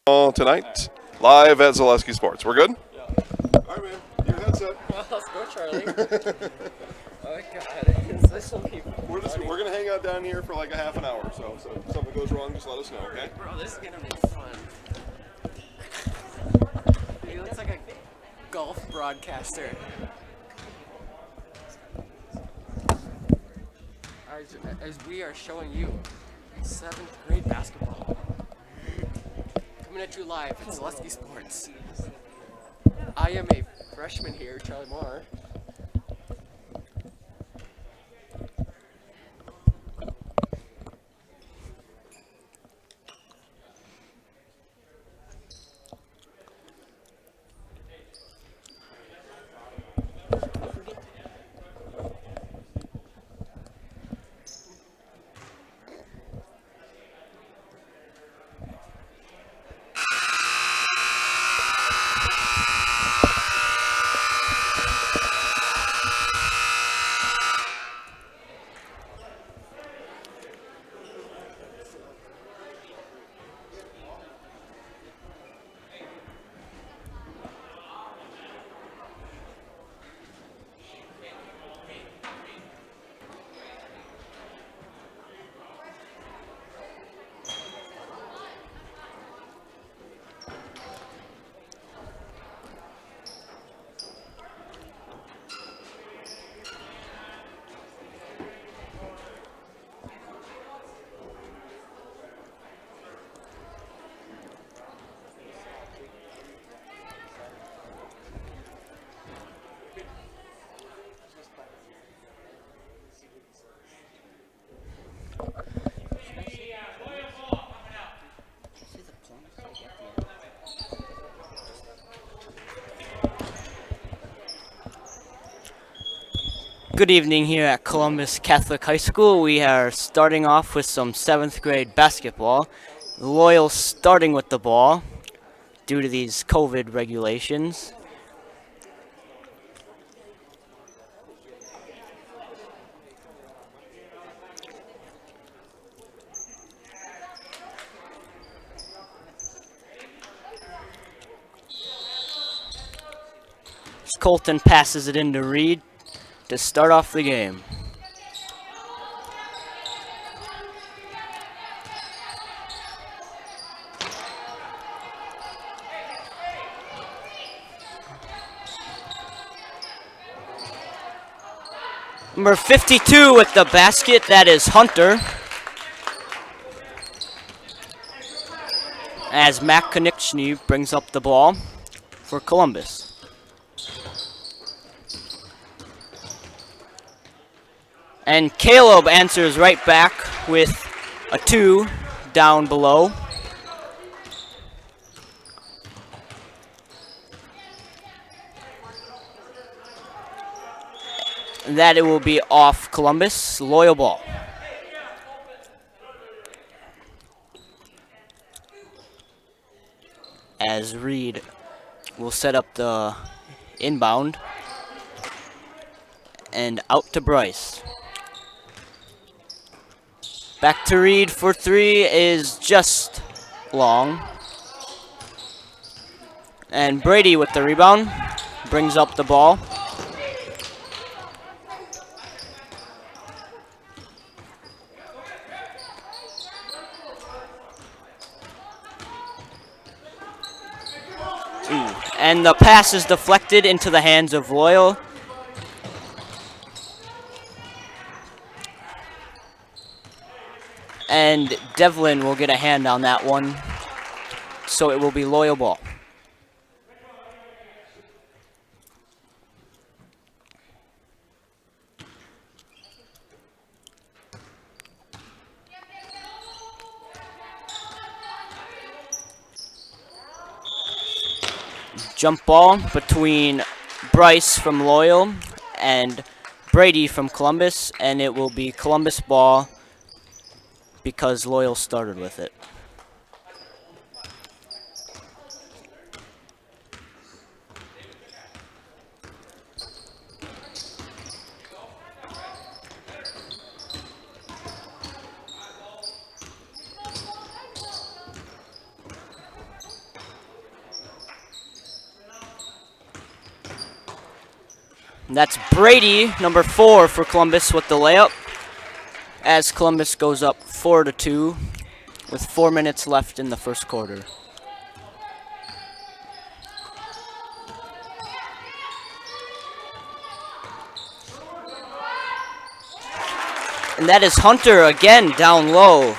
Tonight, live at Zaleski Sports. We're good? All right, man. Your headset. Let's go, Charlie. Oh, God. We're going to hang out down here for like a half an hour. So if something goes wrong, just let us know, okay? Bro, this is going to be fun. He looks like a golf broadcaster. As we are showing you 7th grade basketball. Coming at you live at Zaleski Sports. I am a freshman here, Charlie Moore. Good evening here at Columbus Catholic High School. We are starting off with some 7th grade basketball. Loyal starting with the ball due to these COVID regulations. Colton passes it into Reed to start off the game. Number 52 with the basket, that is Hunter. As Matt Konechny brings up the ball for Columbus. And Caleb answers right back with a 2 down below. And that it will be off Columbus. Loyal ball. As Reed will set up the inbound. And out to Bryce. Back to Reed for 3 is just long. And Brady with the rebound brings up the ball. And the pass is deflected into the hands of Loyal. And Devlin will get a hand on that one. So it will be Loyal ball. Jump ball between Bryce from Loyal and Brady from Columbus, and it will be Columbus ball because Loyal started with it. And that's Brady, number 4 for Columbus with the layup. As Columbus goes up 4-2 with 4 minutes left in the first quarter. And that is Hunter again down low.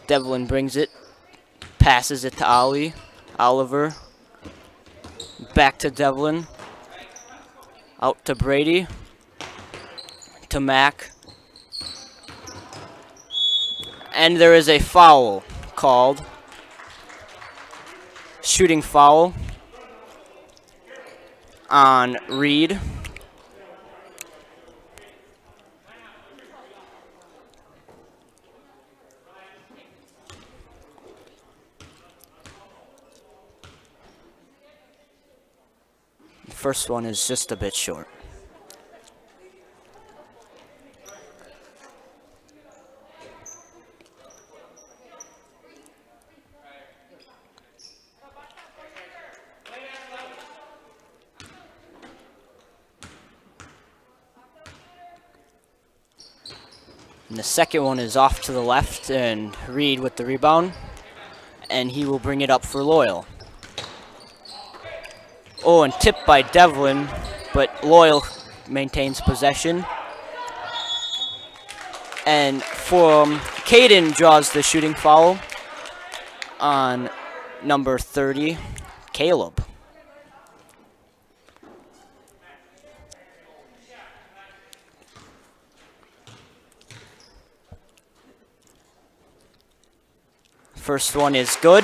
Devlin brings it, passes it to Oliver. Back to Devlin. Out to Brady. To Mack. And there is a foul called. Shooting foul on Reed. The first one is just a bit short. And the second one is off to the left, and Reed with the rebound. And he will bring it up for Loyal. Oh, and tipped by Devlin, but Loyal maintains possession. And Caden draws the shooting foul on number 30, Caleb. First one is good.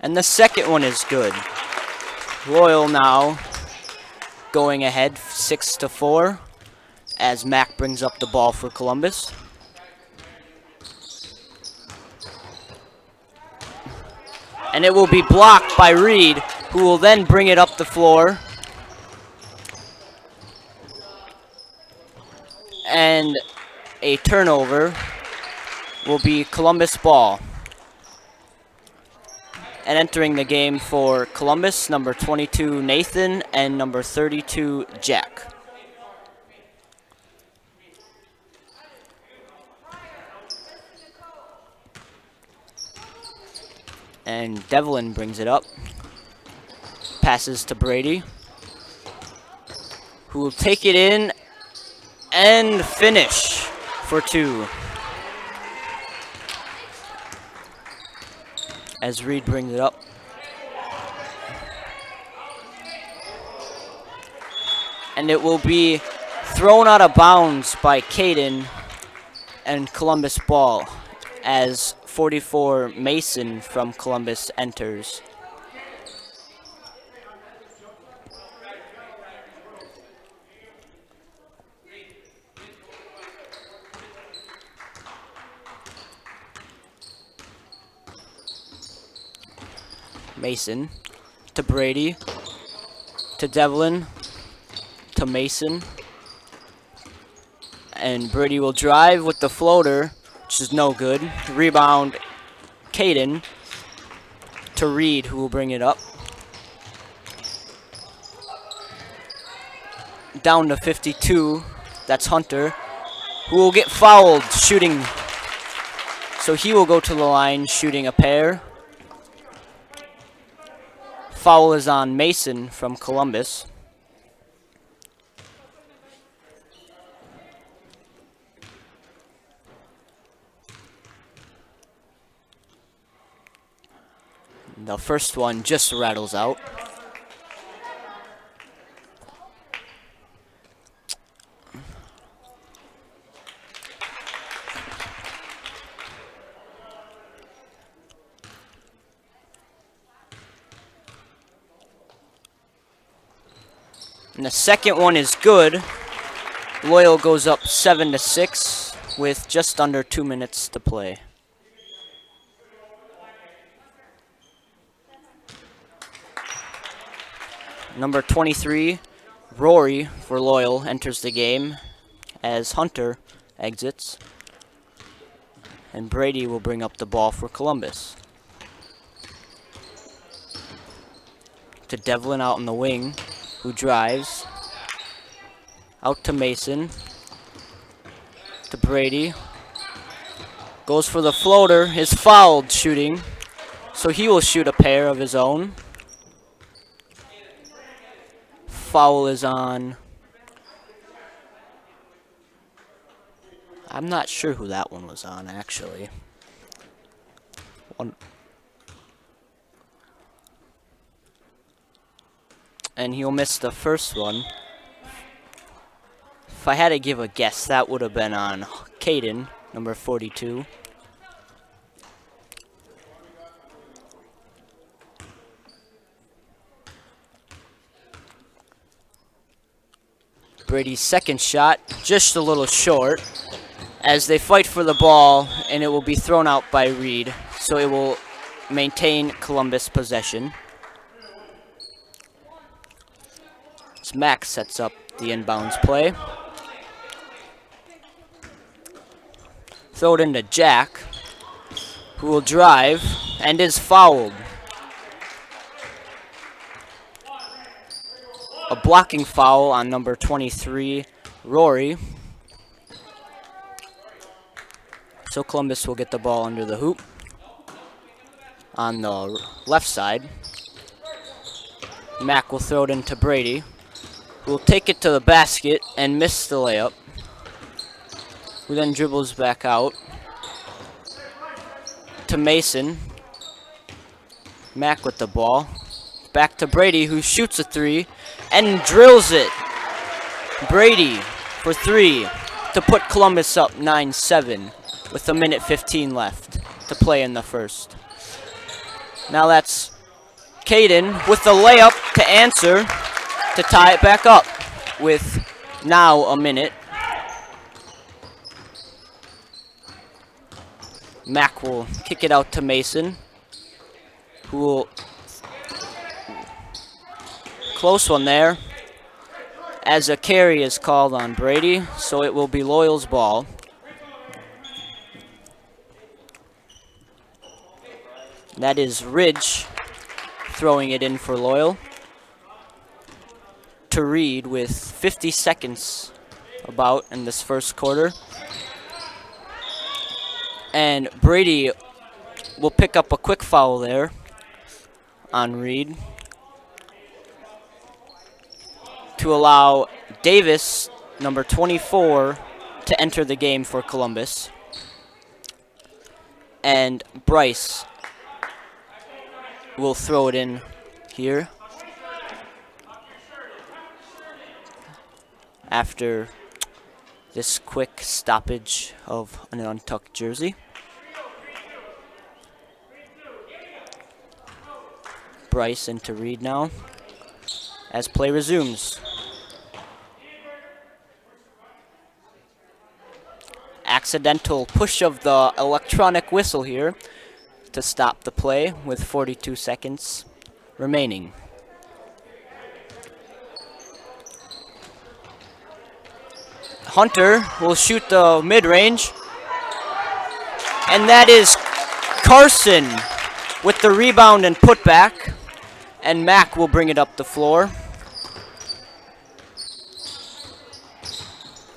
And the second one is good. Loyal now going ahead 6-4 as Mack brings up the ball for Columbus. And it will be blocked by Reed, who will then bring it up the floor. And a turnover will be Columbus ball. And entering the game for Columbus, number 22, Nathan, and number 32, Jack. And Devlin brings it up. Passes to Brady, who will take it in and finish for 2. As Reed brings it up. And it will be thrown out of bounds by Caden and Columbus ball as 44 Mason from Columbus enters. Mason to Brady, to Devlin, to Mason, and Brady will drive with the floater, which is no good. Rebound, Caden, to Reed, who will bring it up. Down to 52, that's Hunter, who will get fouled shooting. So he will go to the line shooting a pair. Foul is on Mason from Columbus. The first one just rattles out. And the second one is good. Loyal goes up 7-6 with just under 2 minutes to play. Number 23, Rory for Loyal enters the game as Hunter exits. And Brady will bring up the ball for Columbus. To Devlin out in the wing, who drives. Out to Mason. To Brady. Goes for the floater, is fouled shooting. So he will shoot a pair of his own. Foul is on. I'm not sure who that one was on, actually. And he'll miss the first one. If I had to give a guess, that would have been on Caden, number 42. Brady's second shot, just a little short, as they fight for the ball, and it will be thrown out by Reed, so it will maintain Columbus possession. As Max sets up the inbounds play. Throw it into Jack, who will drive, and is fouled. A blocking foul on number 23, Rory. So Columbus will get the ball under the hoop on the left side. Mack will throw it into Brady, who will take it to the basket and miss the layup. Who then dribbles back out to Mason. Mack with the ball. Back to Brady, who shoots a three and drills it. Brady for three to put Columbus up 9-7 with 1:15 left to play in the first. Now that's Caden with the layup to answer to tie it back up with now a minute. Mack will kick it out to Mason, who will... Close one there, as a carry is called on Brady, so it will be Loyal's ball. That is Ridge throwing it in for Loyal. To Reed with 50 seconds about in this first quarter. And Brady will pick up a quick foul there on Reed to allow Davis, number 24, to enter the game for Columbus. And Bryce will throw it in here after this quick stoppage of an untucked jersey. Bryce into Reed now as play resumes. Accidental push of the electronic whistle here to stop the play with 42 seconds remaining. Hunter will shoot the mid-range, and that is Carson with the rebound and putback, and Mack will bring it up the floor.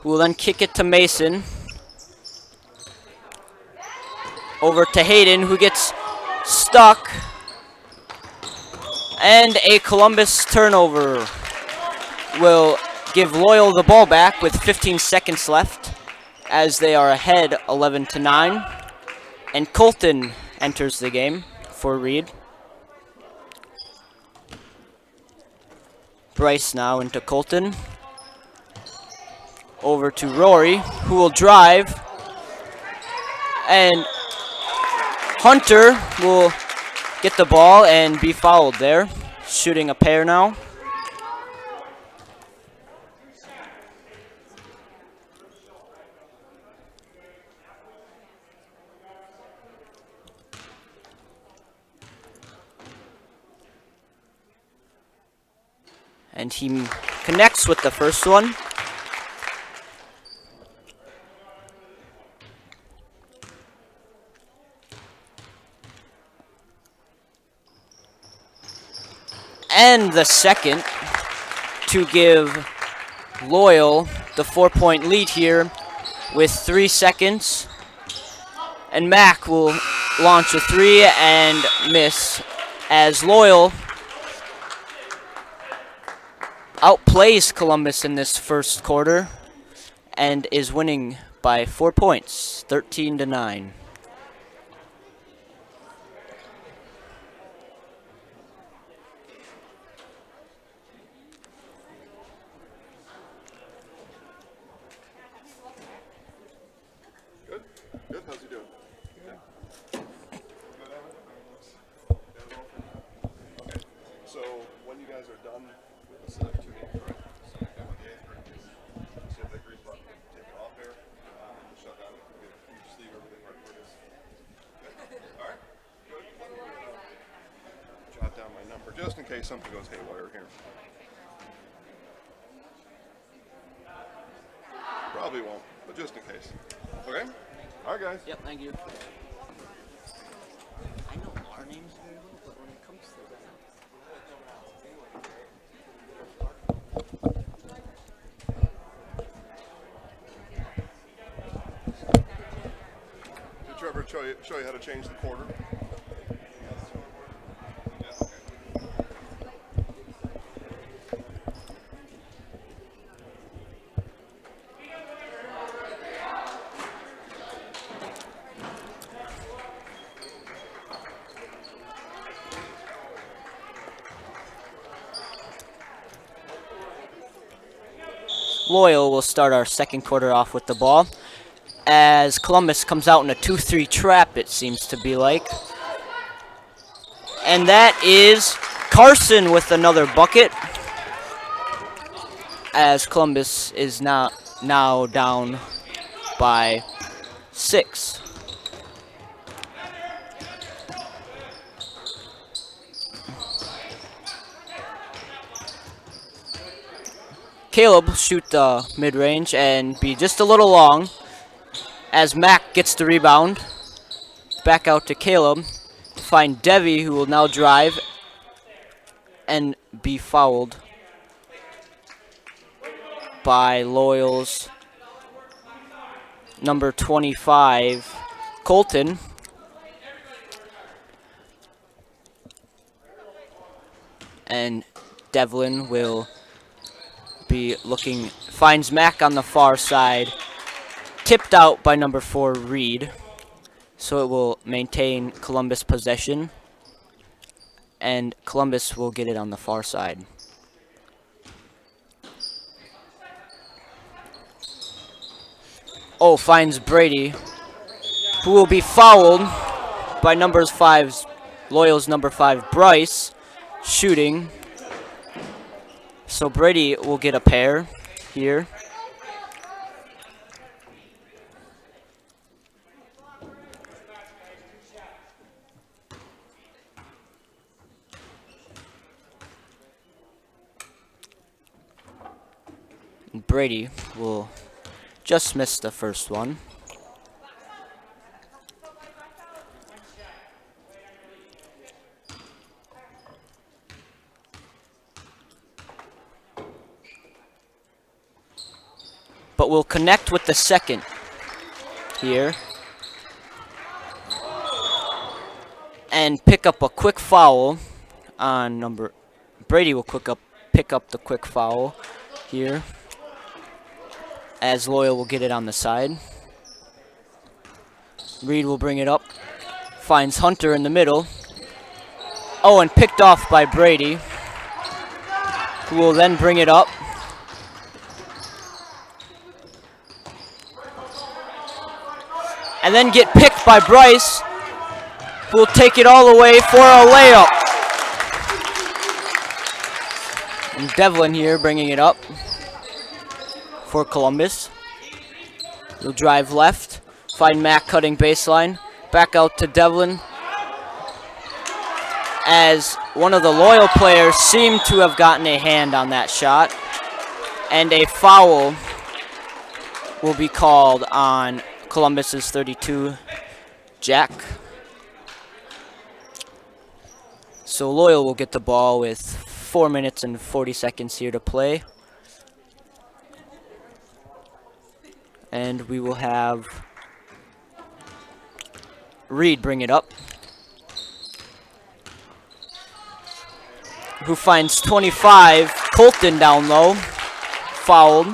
Who will then kick it to Mason. Over to Hayden, who gets stuck. And a Columbus turnover will give Loyal the ball back with 15 seconds left as they are ahead 11-9. And Colton enters the game for Reed. Bryce now into Colton. Over to Rory, who will drive. And Hunter will get the ball and be fouled there. Shooting a pair now. And he connects with the first one. And the second to give Loyal the 4-point lead here with 3 seconds. And Mac will launch a 3 and miss as Loyal outplays Columbus in this first quarter and is winning by 4 points, 13-9. Good? Good? How's he doing? Good. Okay. So when you guys are done with the select 2 games, right? So see if that green button, take it off there, shut down. You just leave everything right where it is. Okay. All right. Good. Let me jot down my number just in case something goes haywire here. Probably won't, but just in case. Okay? All right, guys. Yep, thank you. I know our names very well, but when it comes to Did Trevor show you how to change the quarter? Yeah, okay. Loyal will start our second quarter off with the ball as Columbus comes out in a 2-3 trap, it seems to be like. And that is Carson with another bucket as Columbus is now down by 6. Caleb will shoot the mid-range and be just a little long as Mac gets the rebound. Back out to Caleb to find Devi, who will now drive and be fouled by Loyal's number 25, Colton. And Devlin will be looking, finds Mac on the far side, tipped out by number 4, Reed. So it will maintain Columbus possession, and Columbus will get it on the far side. Oh, finds Brady, who will be fouled by Loyal's number 5, Bryce, shooting. So Brady will get a pair here. Brady will just miss the first one. But we'll connect with the second here and pick up a quick foul on Brady will pick up the quick foul here as Loyal will get it on the side. Reed will bring it up, finds Hunter in the middle. Oh, and picked off by Brady, who will then bring it up. And then get picked by Bryce, who will take it all the way for a layup. And Devlin here bringing it up for Columbus. He'll drive left, find Mac cutting baseline, back out to Devlin, as one of the Loyal players seemed to have gotten a hand on that shot. And a foul will be called on Columbus's 32, Jack. So Loyal will get the ball with 4 minutes and 40 seconds here to play. And we will have Reed bring it up, who finds 25. Colton down low, fouled.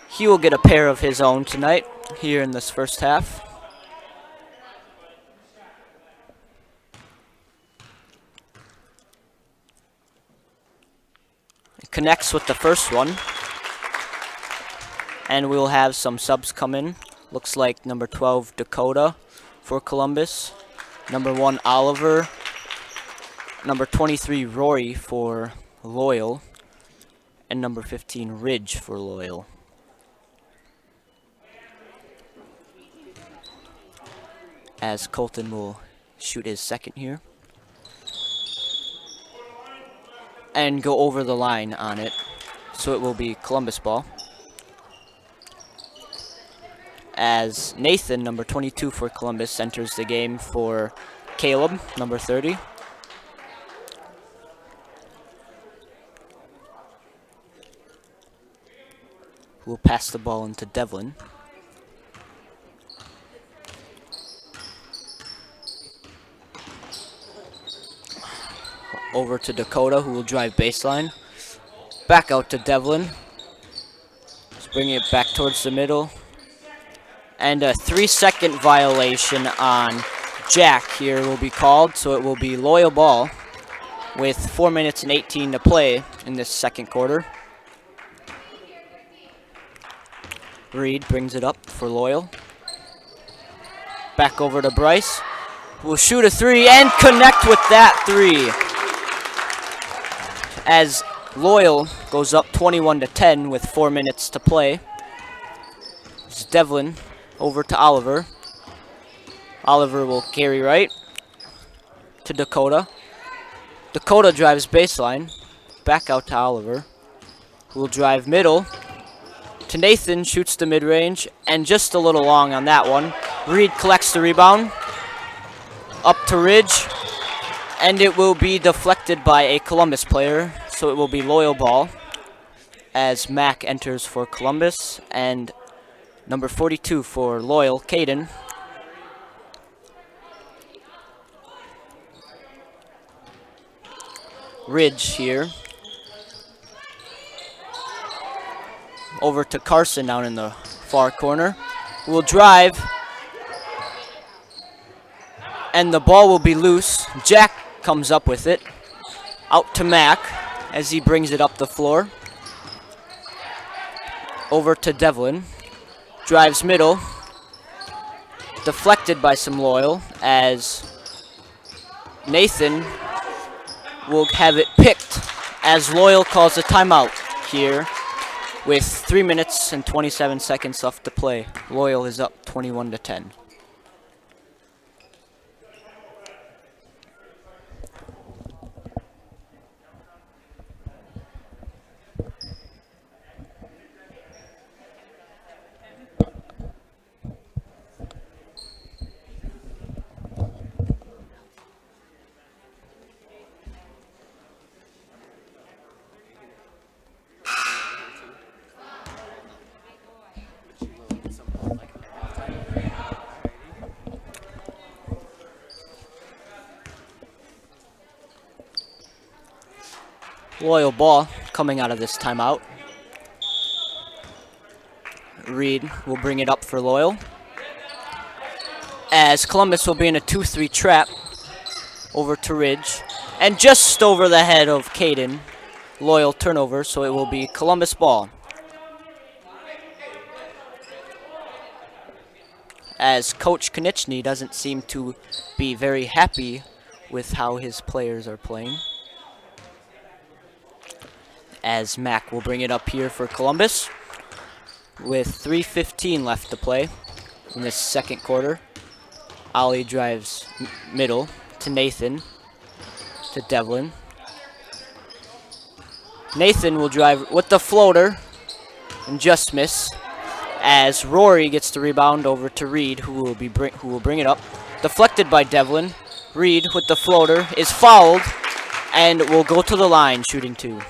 He will get a pair of his own tonight here in this first half. It connects with the first one. And we'll have some subs come in. Looks like number 12, Dakota for Columbus. Number 1, Oliver. Number 23, Rory for Loyal. And number 15, Ridge for Loyal. As Colton will shoot his second here. And go over the line on it. So it will be Columbus ball. As Nathan, number 22 for Columbus, enters the game for Caleb, number 30. Who will pass the ball into Devlin. Over to Dakota, who will drive baseline. Back out to Devlin. Just bringing it back towards the middle. And a 3-second violation on Jack here will be called, so it will be Loyal ball with 4 minutes and 18 to play in this second quarter. Reed brings it up for Loyal. Back over to Bryce, who will shoot a 3 and connect with that 3. As Loyal goes up 21-10 with 4 minutes to play. It's Devlin over to Oliver. Oliver will carry right to Dakota. Dakota drives baseline. Back out to Oliver, who will drive middle to Nathan, shoots the mid-range, and just a little long on that one. Reed collects the rebound. Up to Ridge, and it will be deflected by a Columbus player, so it will be Loyal ball as Mac enters for Columbus, and number 42 for Loyal, Caden. Ridge here. Over to Carson down in the far corner. Will drive. And the ball will be loose. Jack comes up with it. Out to Mac as he brings it up the floor. Over to Devlin. Drives middle. Deflected by some Loyal as Nathan will have it picked as Loyal calls a timeout here with 3 minutes and 27 seconds left to play. Loyal is up 21-10. Loyal ball coming out of this timeout. Reed will bring it up for Loyal, as Columbus will be in a 2-3 trap. Over to Ridge, and just over the head of Caden. Loyal turnover, so it will be Columbus ball. As Coach Konieczny doesn't seem to be very happy with how his players are playing. As Mac will bring it up here for Columbus with 3:15 left to play in this second quarter. Ollie drives middle to Nathan, to Devlin. Nathan will drive with the floater and just miss, as Rory gets the rebound over to Reed, who will bring it up. Deflected by Devlin. Reed with the floater is fouled and will go to the line shooting 2.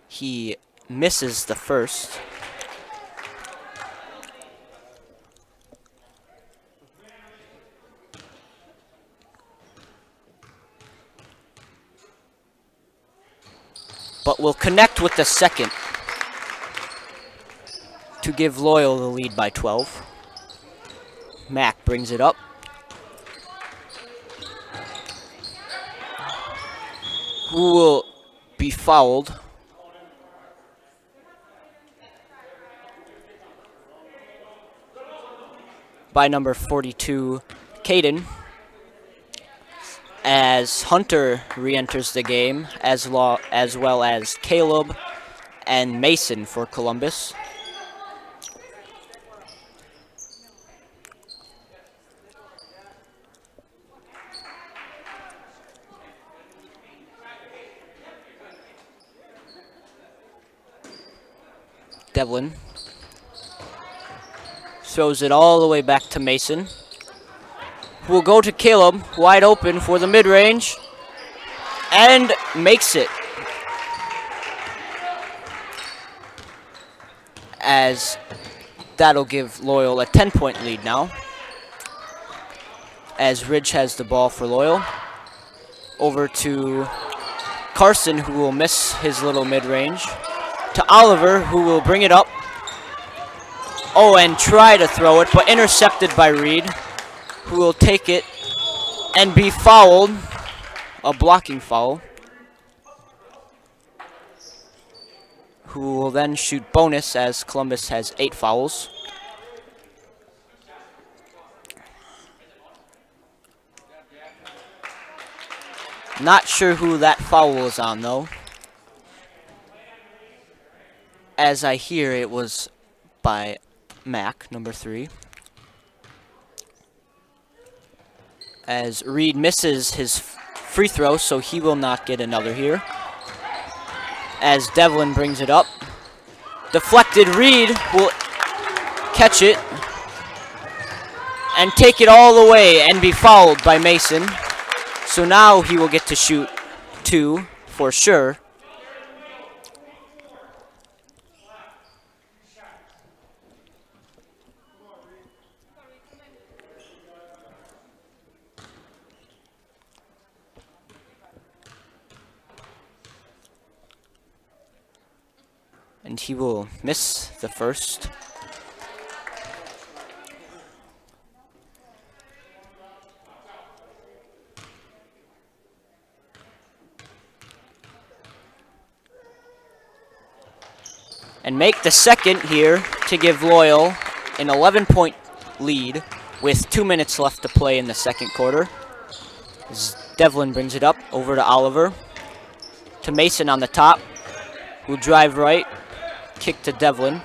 He misses the first. But will connect with the second to give Loyal the lead by 12. Mack brings it up. Who will be fouled? By number 42, Caden, as Hunter re-enters the game, as well as Caleb and Mason for Columbus. Devlin throws it all the way back to Mason, who will go to Caleb, wide open for the mid-range, and makes it. As that'll give Loyal a 10-point lead now. As Ridge has the ball for Loyal. Over to Carson, who will miss his little mid-range. To Oliver, who will bring it up. Oh, and try to throw it, but intercepted by Reed, who will take it and be fouled. A blocking foul. Who will then shoot bonus, as Columbus has 8 fouls. Not sure who that foul was on, though. As I hear, it was by Mack, number 3. As Reed misses his free throw, so he will not get another here. As Devlin brings it up. Deflected, Reed will catch it and take it all the way and be fouled by Mason. So now he will get to shoot 2 for sure. And he will miss the first. And make the second here to give Loyal an 11-point lead with 2 minutes left to play in the second quarter. As Devlin brings it up over to Oliver. To Mason on the top, who'll drive right. Kick to Devlin.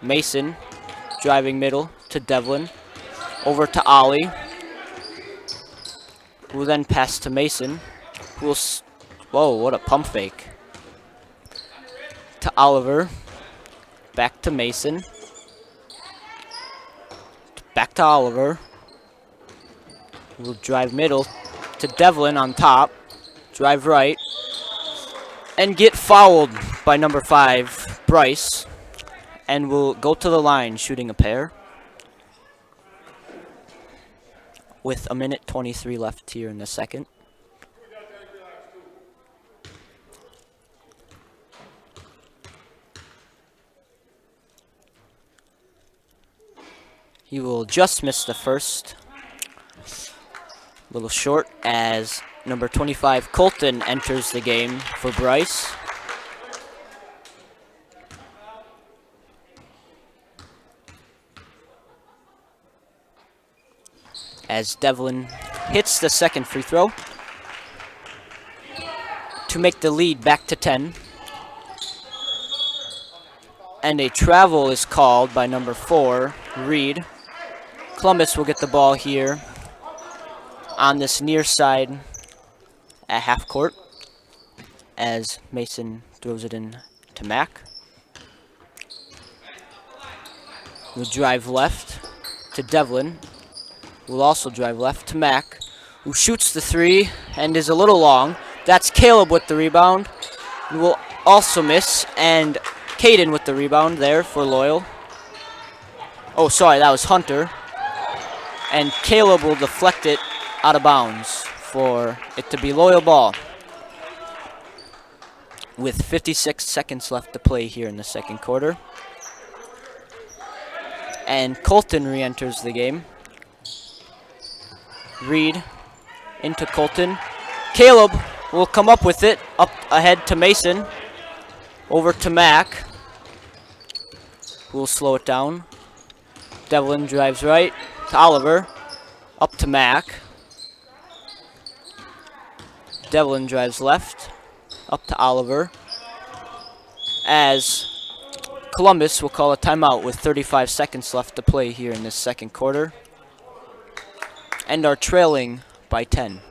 Mason driving middle to Devlin. Over to Ollie, who will then pass to Mason. Who will whoa, what a pump fake. To Oliver. Back to Mason. Back to Oliver. Who will drive middle to Devlin on top. Drive right. And get fouled by number 5, Bryce. And will go to the line shooting a pair. With 1:23 left here in the second. He will just miss the first. A little short as number 25, Colton, enters the game for Bryce. As Devlin hits the second free throw. to make the lead back to 10. And a travel is called by number 4, Reed. Columbus will get the ball here on this near side at half court as Mason throws it in to Mack. We'll drive left to Devlin. We'll also drive left to Mack, who shoots the 3 and is a little long. That's Caleb with the rebound. He will also miss, and Caden with the rebound there for Loyal. Oh, sorry, that was Hunter. And Caleb will deflect it out of bounds for it to be Loyal ball. With 56 seconds left to play here in the second quarter. And Colton re-enters the game. Reed into Colton. Caleb will come up with it, up ahead to Mason. Over to Mack, who will slow it down. Devlin drives right to Oliver. Up to Mack. Devlin drives left. Up to Oliver. As Columbus will call a timeout with 35 seconds left to play here in this second quarter. And are trailing by 10.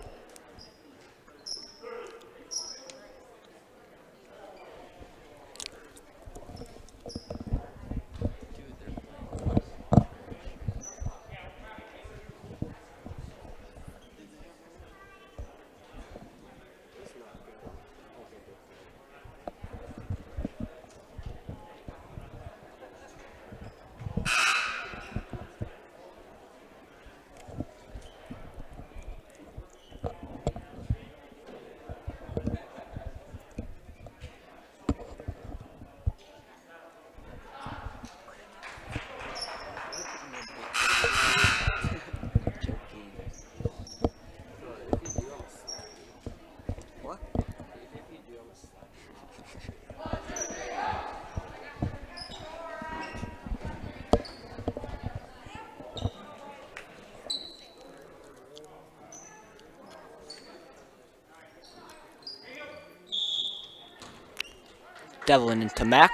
Devlin into Mack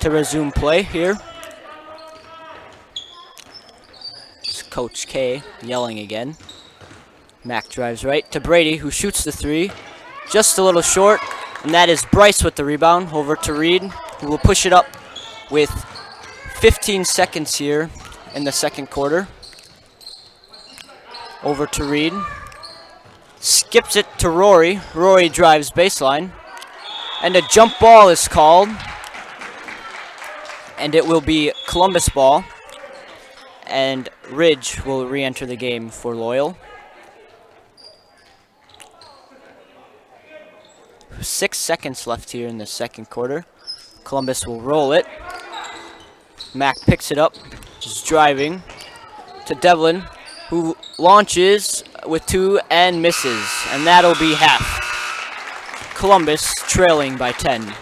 to resume play here. It's Coach K yelling again. Mack drives right to Brady, who shoots the 3. Just a little short, and that is Bryce with the rebound. Over to Reed, who will push it up with 15 seconds here in the second quarter. Over to Reed. Skips it to Rory. Rory drives baseline. And a jump ball is called. And it will be Columbus ball. And Ridge will re-enter the game for Loyal. 6 seconds left here in the second quarter. Columbus will roll it. Mack picks it up. He's driving to Devlin, who launches with 2 and misses. And that'll be half. Columbus trailing by 10.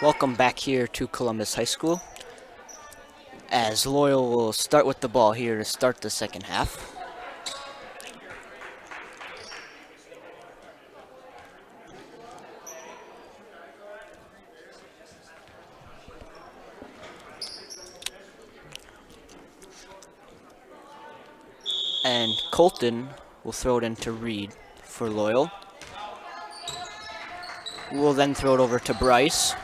Welcome back here to Columbus High School, as Loyal will start with the ball here to start the second half. And Colton will throw it into Reed for Loyal. We'll then throw it over to Bryce.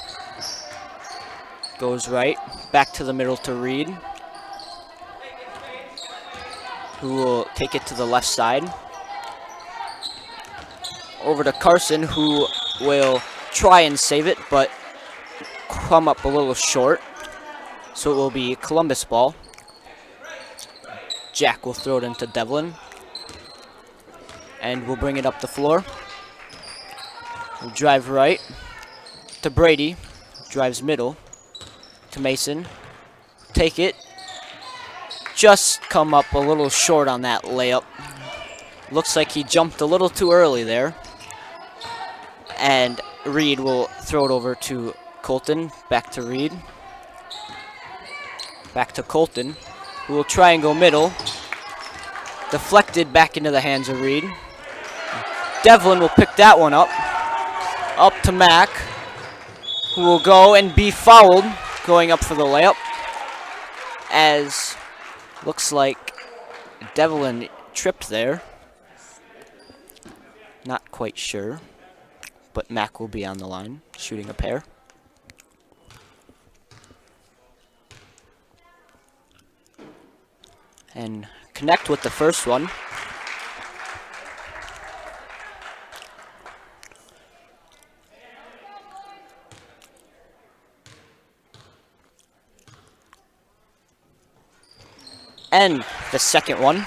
Goes right, back to the middle to Reed, who will take it to the left side. Over to Carson, who will try and save it, but come up a little short. So it will be Columbus ball. Jack will throw it into Devlin, and we'll bring it up the floor. will drive right to Brady. Drives middle to Mason. Take it. Just come up a little short on that layup. Looks like he jumped a little too early there. And Reed will throw it over to Colton. Back to Reed. Back to Colton, who will try and go middle. Deflected back into the hands of Reed. Devlin will pick that one up. Up to Mack, who will go and be fouled going up for the layup. As looks like Devlin tripped there. Not quite sure, but Mack will be on the line shooting a pair. And connect with the first one. And the second one.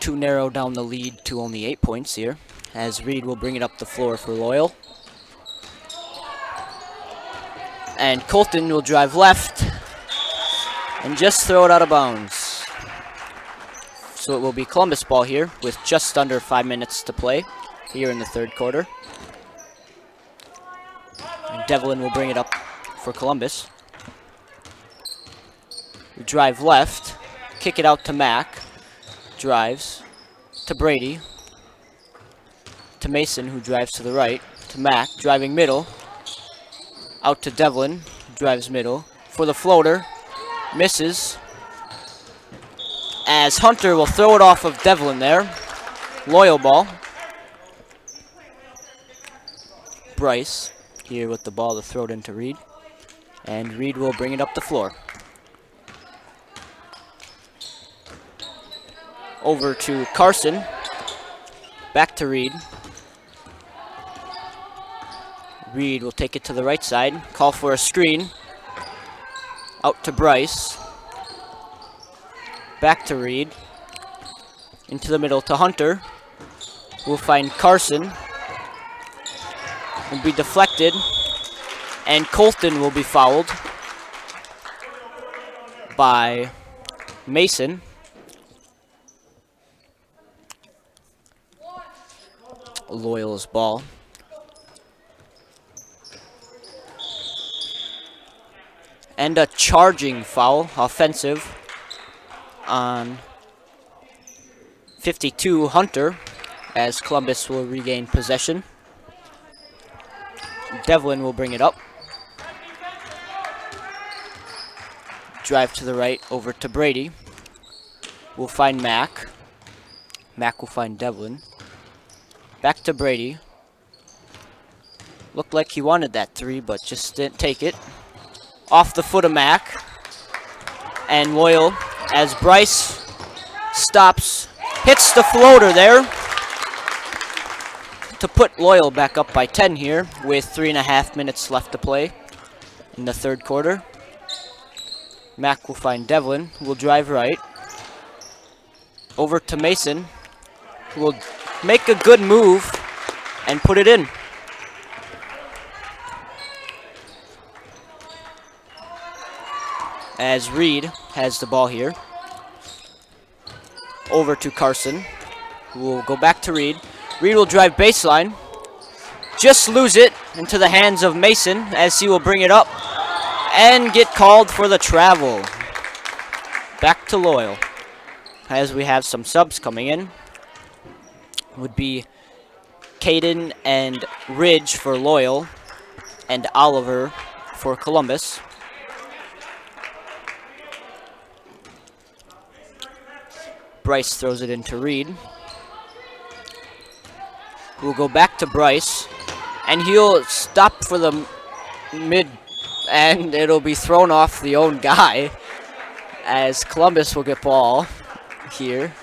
To narrow down the lead to only 8 points here, as Reed will bring it up the floor for Loyal. And Colton will drive left and just throw it out of bounds. So it will be Columbus ball here with just under 5 minutes to play here in the third quarter. And Devlin will bring it up for Columbus. We drive left, kick it out to Mack. Drives to Brady. To Mason, who drives to the right. To Mack, driving middle. Out to Devlin, drives middle. For the floater. Misses. As Hunter will throw it off of Devlin there. Loyal ball. Bryce here with the ball to throw it into Reed. And Reed will bring it up the floor. Over to Carson. Back to Reed. Reed will take it to the right side. Call for a screen. Out to Bryce. Back to Reed. Into the middle to Hunter. We'll find Carson. Will be deflected. And Colton will be fouled by Mason. Loyal's ball. And a charging foul, offensive, on 52 Hunter, as Columbus will regain possession. Devlin will bring it up. Drive to the right, over to Brady. We'll find Mack. Mack will find Devlin. Back to Brady. Looked like he wanted that three, but just didn't take it. Off the foot of Mack. And Loyal, as Bryce stops, hits the floater there to put Loyal back up by 10 here with 3.5 minutes left to play in the third quarter. Mack will find Devlin, who will drive right. Over to Mason, who will make a good move and put it in. As Reed has the ball here. Over to Carson, who will go back to Reed. Reed will drive baseline. Just lose it into the hands of Mason as he will bring it up and get called for the travel. Back to Loyal as we have some subs coming in. Would be Caden and Ridge for Loyal and Oliver for Columbus. Bryce throws it into Reed. We'll go back to Bryce, and he'll stop for the mid, and it'll be thrown off the own guy as Columbus will get ball here.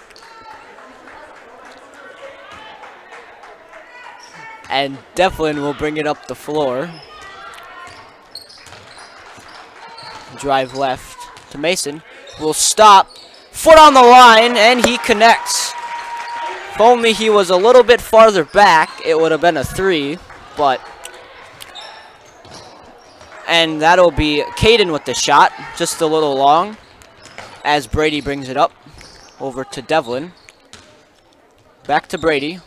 And Devlin will bring it up the floor. Drive left to Mason. Will stop. Foot on the line, and he connects If only he was a little bit farther back, it would have been a 3, but... And that'll be Caden with the shot, just a little long, as Brady brings it up over to Devlin. Back to Brady.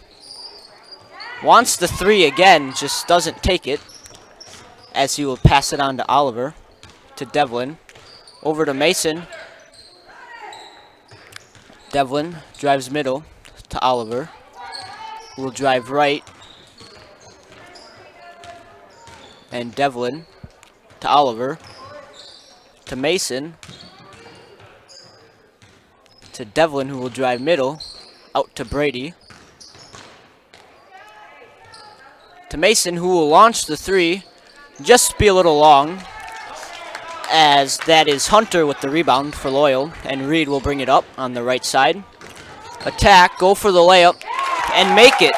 Wants the 3 again, just doesn't take it, as he will pass it on to Oliver, to Devlin, over to Mason. Devlin drives middle to Oliver, who will drive right, and Devlin to Oliver, to Mason, to Devlin, who will drive middle, out to Brady, to Mason, who will launch the 3, just be a little long, as that is Hunter with the rebound for Loyal, and Reed will bring it up on the right side. Attack, go for the layup, and make it.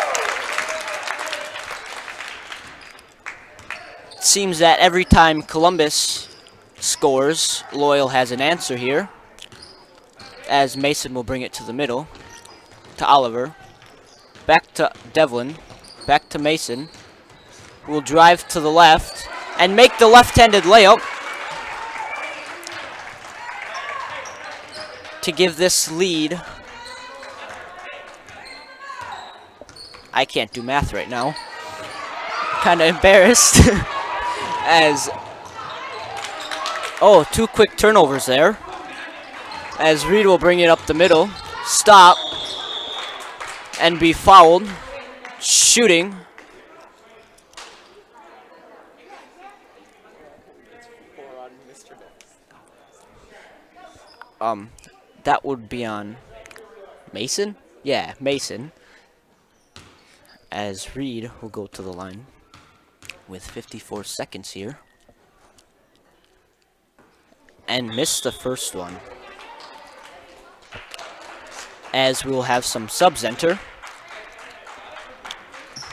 It seems that every time Columbus scores, Loyal has an answer here, as Mason will bring it to the middle, to Oliver, back to Devlin, back to Mason, who will drive to the left, and make the left-handed layup, to give this lead. I can't do math right now. Kind of embarrassed. As... Oh, 2 quick turnovers there. As Reed will bring it up the middle. Stop. And be fouled. Shooting. That would be on Mason? Yeah, Mason. As Reed will go to the line with 54 seconds here. And miss the first one. As we will have some subs enter.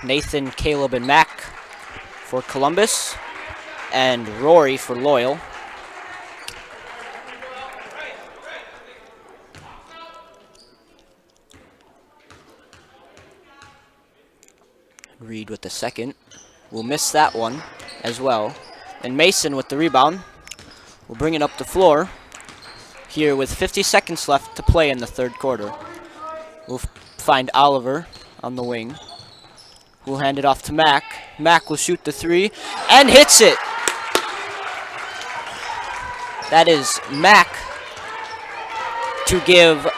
Nathan, Caleb, and Mac for Columbus. And Rory for Loyal. Reed with the second. Will miss that one as well. And Mason with the rebound. Will bring it up the floor. Here with 50 seconds left to play in the third quarter. We'll find Oliver on the wing. We'll hand it off to Mac. Mac will shoot the 3 and hits it. That is Mac to give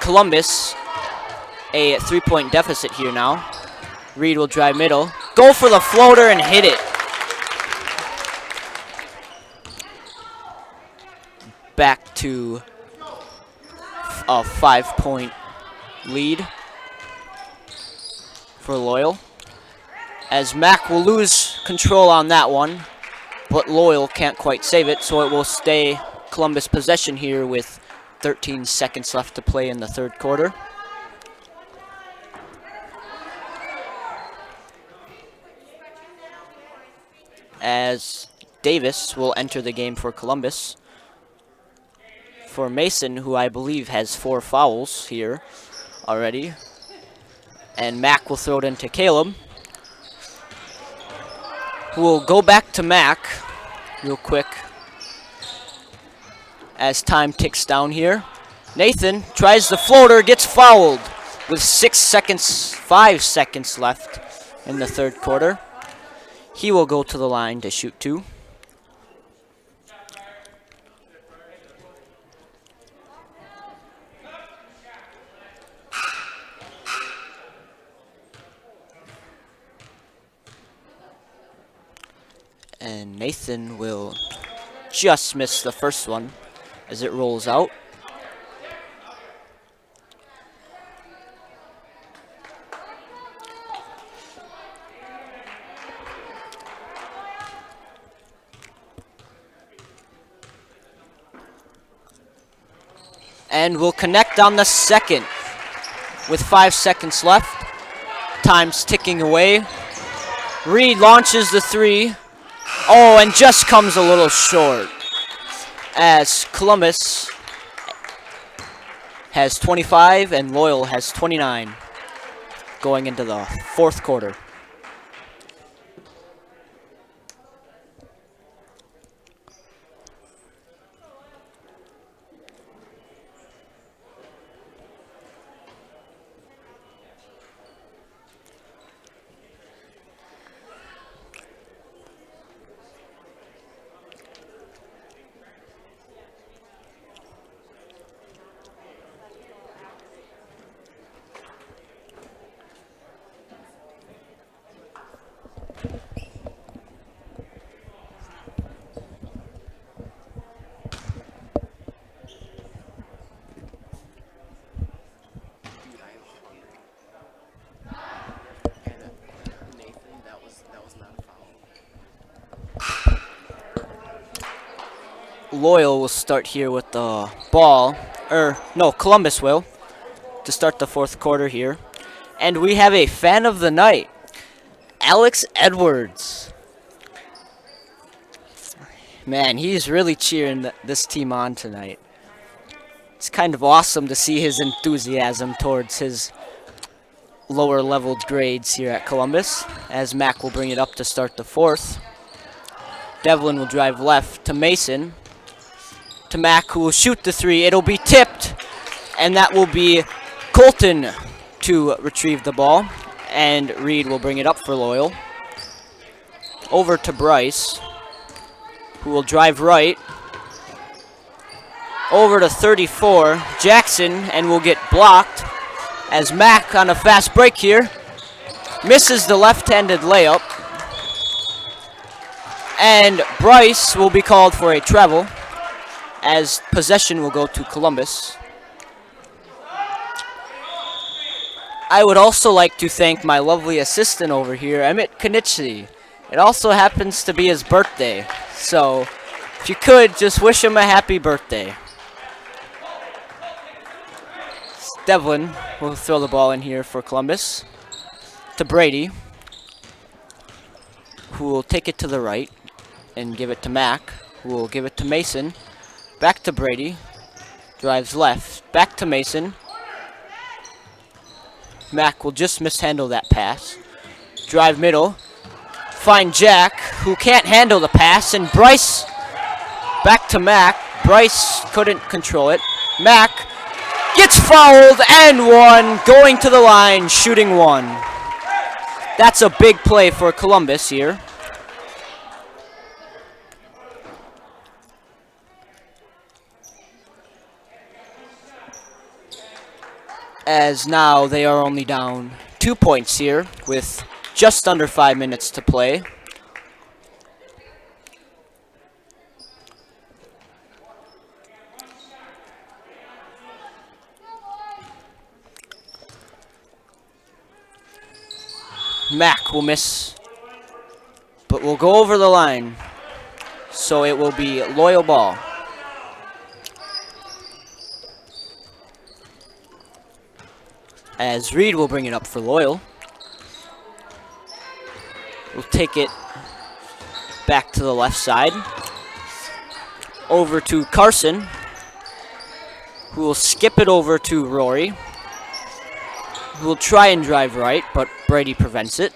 Columbus a 3-point deficit here now. Reed will drive middle. Go for the floater and hit it. Back to a 5-point lead for Loyal. As Mac will lose control on that one, but Loyal can't quite save it, so it will stay Columbus possession here with 13 seconds left to play in the third quarter. As Davis will enter the game for Columbus. For Mason, who I believe has 4 fouls here already. And Mac will throw it into Caleb, who will go back to Mac real quick as time ticks down here. Nathan tries the floater, gets fouled with 5 seconds left in the third quarter. He will go to the line to shoot 2. And Nathan will just miss the first one as it rolls out. And we'll connect on the second with 5 seconds left. Time's ticking away. Reed launches the 3. Oh, and just comes a little short, as Columbus has 25 and Loyal has 29. going into the fourth quarter. Dude, I am hungry. And Nathan, that was not a foul. Loyal will start here with the ball. No, Columbus will. To start the fourth quarter here. And we have a fan of the night. Alex Edwards. Man, he's really cheering this team on tonight. It's kind of awesome to see his enthusiasm towards his lower leveled grades here at Columbus, as Mac will bring it up to start the fourth. Devlin will drive left to Mason. To Mac, who will shoot the three. It'll be tipped, and that will be Colton to retrieve the ball, and Reed will bring it up for Loyal. Over to Bryce, who will drive right. Over to 34, Jackson, and will get blocked as Mac on a fast break here misses the left-handed layup. And Bryce will be called for a travel as possession will go to Columbus. I would also like to thank my lovely assistant over here, Emmett Kanichi. It also happens to be his birthday, so if you could, just wish him a happy birthday. Devlin will throw the ball in here for Columbus. To Brady, who will take it to the right and give it to Mac, who will give it to Mason. Back to Brady. Drives left. Back to Mason. Mac will just mishandle that pass. Drive middle. Find Jack, who can't handle the pass. And Bryce back to Mac. Bryce couldn't control it. Mac gets fouled and one. Going to the line, shooting one. That's a big play for Columbus here. As now they are only down 2 points here with just under 5 minutes to play. Mac will miss, but will go over the line. So it will be Loyal ball. As Reed will bring it up for Loyal. We'll take it back to the left side. Over to Carson, who will skip it over to Rory, who will try and drive right, but Brady prevents it.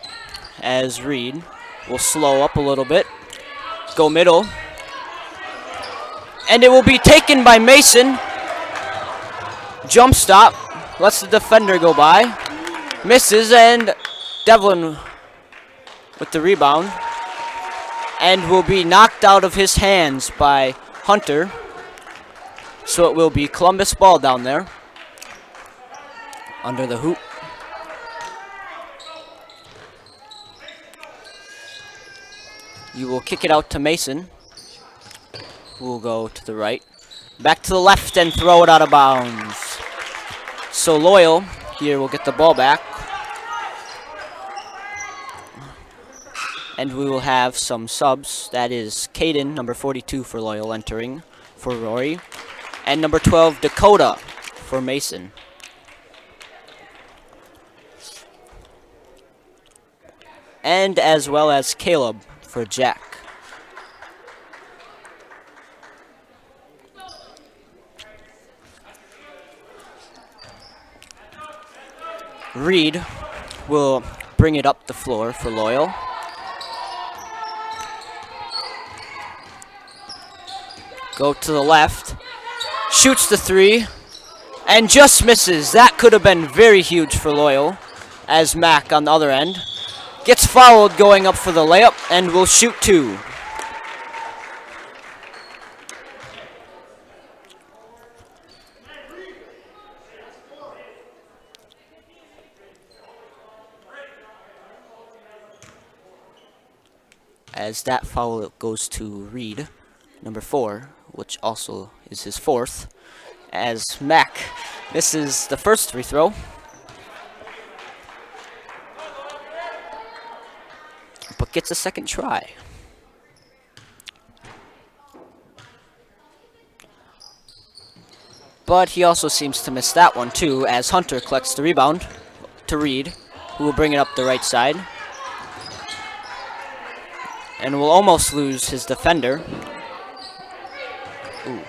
As Reed will slow up a little bit, go middle, and it will be taken by Mason. Jump stop. Lets the defender go by. Misses, and Devlin with the rebound. And will be knocked out of his hands by Hunter. So it will be Columbus ball down there. Under the hoop. You will kick it out to Mason, who will go to the right. Back to the left and throw it out of bounds. So Loyal here will get the ball back. And we will have some subs. That is Caden, number 42 for Loyal, entering for Rory. And number 12, Dakota for Mason. And as well as Caleb for Jack. Reed will bring it up the floor for Loyal. Go to the left. Shoots the three. And just misses. That could have been very huge for Loyal. As Mac on the other end gets fouled going up for the layup and will shoot two. As that foul goes to Reed, number 4, which also is his 4th, as Mac misses the first free throw. But gets a second try. But he also seems to miss that one too, as Hunter collects the rebound to Reed, who will bring it up the right side. And will almost lose his defender. Ooh.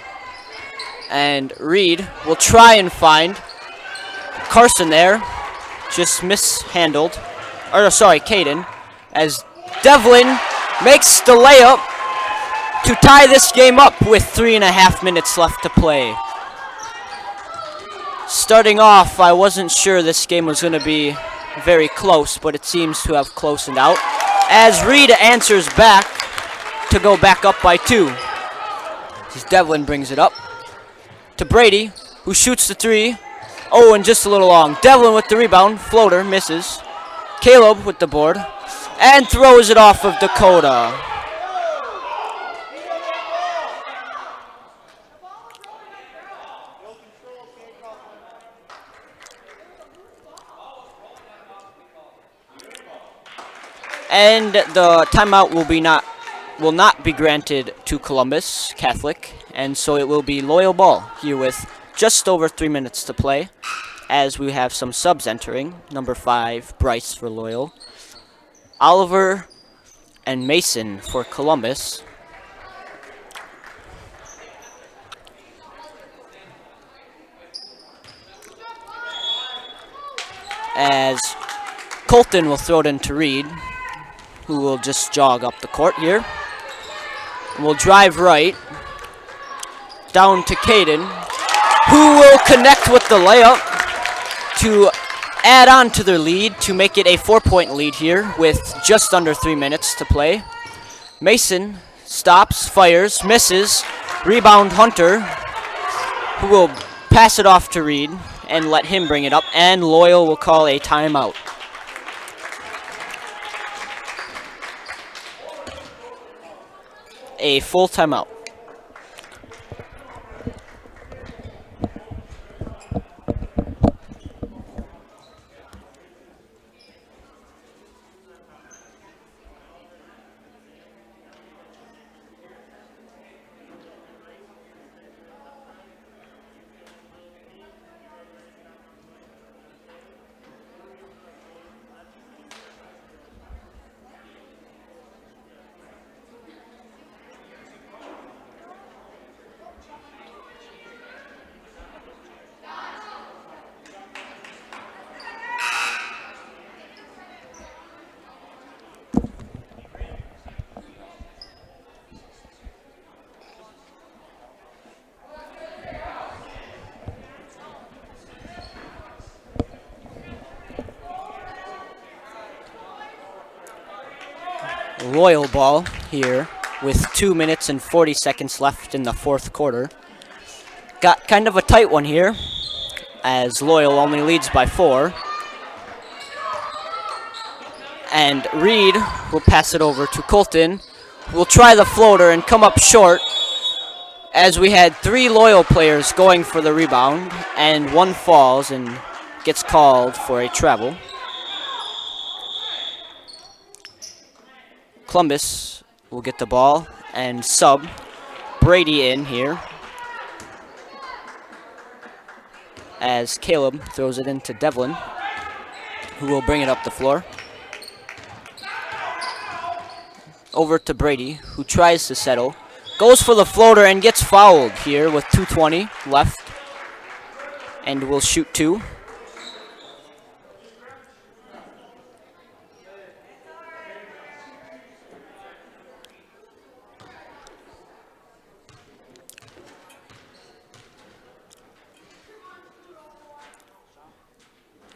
And Reed will try and find Carson there. Just mishandled. Or sorry, Caden. As Devlin makes the layup to tie this game up with 3.5 minutes left to play. Starting off, I wasn't sure this game was going to be very close, but it seems to have closened out. As Reed answers back to go back up by 2. As Devlin brings it up to Brady, who shoots the 3. Oh, and just a little long. Devlin with the rebound. Floater misses. Caleb with the board. And throws it off of Dakota. And the timeout will not be granted to Columbus Catholic, and so it will be Loyal ball here with just over 3 minutes to play, as we have some subs entering. Number 5, Bryce for Loyal, Oliver and Mason for Columbus. As Colton will throw it into Reed, who will just jog up the court here. Will drive right down to Caden, who will connect with the layup to add on to their lead to make it a 4-point lead here with just under 3 minutes to play. Mason stops, fires, misses. Rebound Hunter, who will pass it off to Reed and let him bring it up, and Loyal will call a timeout. A full timeout. Loyal ball here with 2 minutes and 40 seconds left in the 4th quarter. Got kind of a tight one here, as Loyal only leads by 4. And Reed will pass it over to Colton, who will try the floater and come up short, as we had 3 Loyal players going for the rebound, and 1 falls and gets called for a travel. Columbus will get the ball and sub Brady in here, as Caleb throws it into Devlin, who will bring it up the floor. Over to Brady, who tries to settle, goes for the floater and gets fouled here with 2:20 left, and will shoot 2.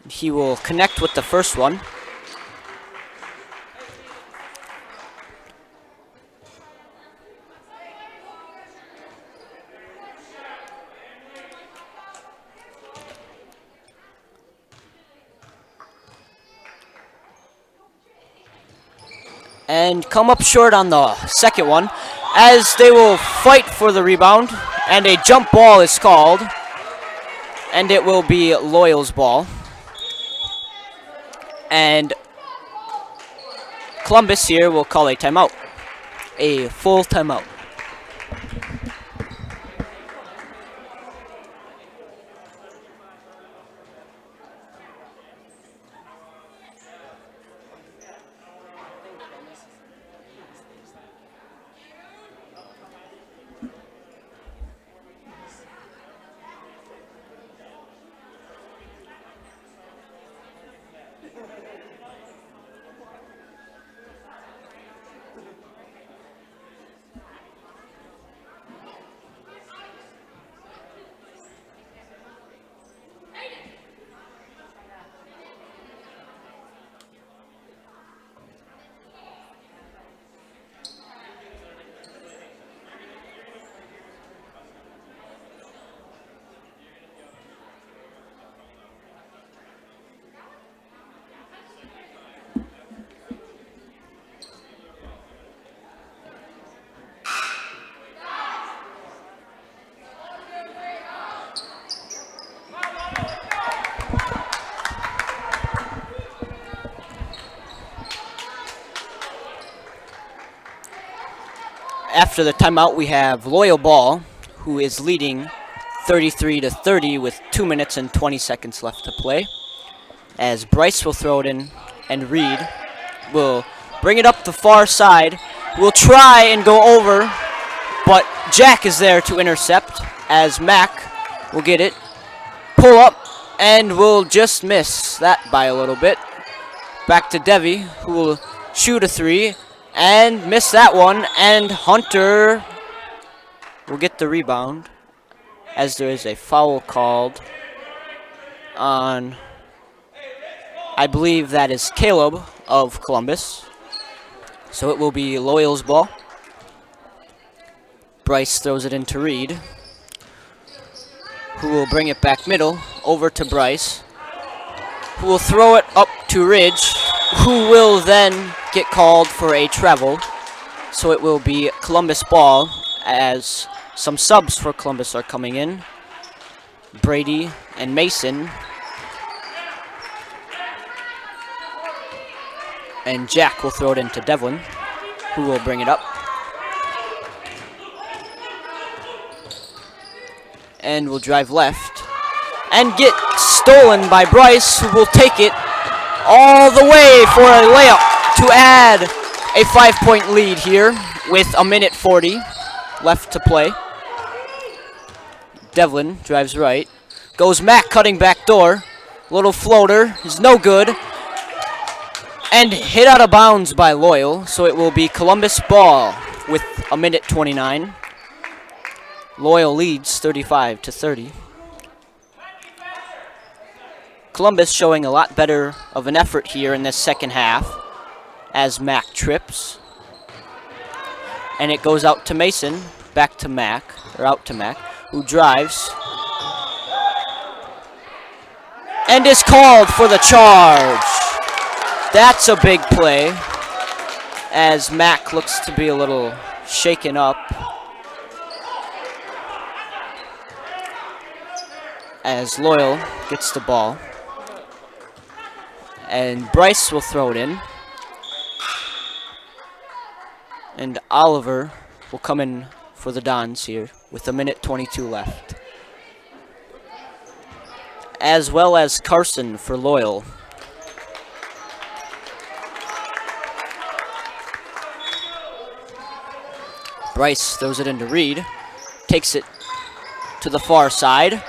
He will connect with the first one. And come up short on the second one, as they will fight for the rebound, and a jump ball is called, and it will be Loyal's ball. And Columbus here will call a timeout, a full timeout. After the timeout, we have Loyal ball, who is leading 33-30 with 2 minutes and 20 seconds left to play. As Bryce will throw it in, and Reed will bring it up the far side. Will try and go over, but Jack is there to intercept, as Mac will get it, pull up, and will just miss that by a little bit. Back to Devi, who will shoot a three, and miss that one, and Hunter will get the rebound, as there is a foul called on, I believe that is Caleb of Columbus. So it will be Loyal's ball. Bryce throws it into Reed, who will bring it back middle, over to Bryce, who will throw it up to Ridge, who will then get called for a travel. So it will be Columbus ball, as some subs for Columbus are coming in. Brady and Mason. And Jack will throw it into Devlin, who will bring it up. And will drive left. And get stolen by Bryce, who will take it all the way for a layup to add a 5-point lead here with 1:40 left to play. Devlin drives right. Goes Mac cutting back door. Little floater is no good. And hit out of bounds by Loyal, so it will be Columbus ball with 1:29. Loyal leads 35-30. Columbus showing a lot better of an effort here in this second half as Mac trips. And it goes out to Mason, back to Mac, or out to Mac, who drives. And is called for the charge. That's a big play, as Mac looks to be a little shaken up. As Loyal gets the ball. And Bryce will throw it in. And Oliver will come in for the Dons here with 1:22 left. As well as Carson for Loyal. Bryce throws it into Reed. Takes it to the far side.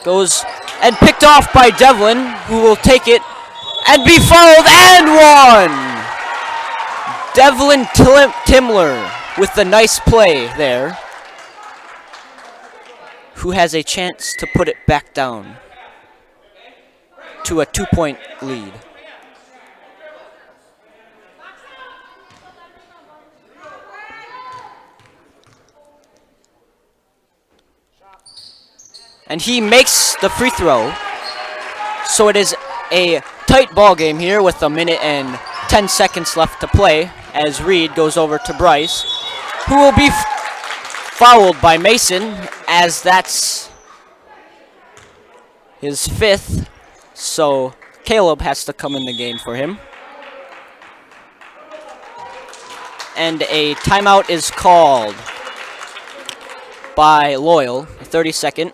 Goes and picked off by Devlin, who will take it and be fouled and one! Devlin Timler with the nice play there, who has a chance to put it back down. to a 2-point lead. And he makes the free throw. So it is a tight ball game here with a minute and 10 seconds left to play as Reed goes over to Bryce, who will be fouled by Mason, as that's his 5th. So Caleb has to come in the game for him. And a timeout is called by Loyal, a 30-second.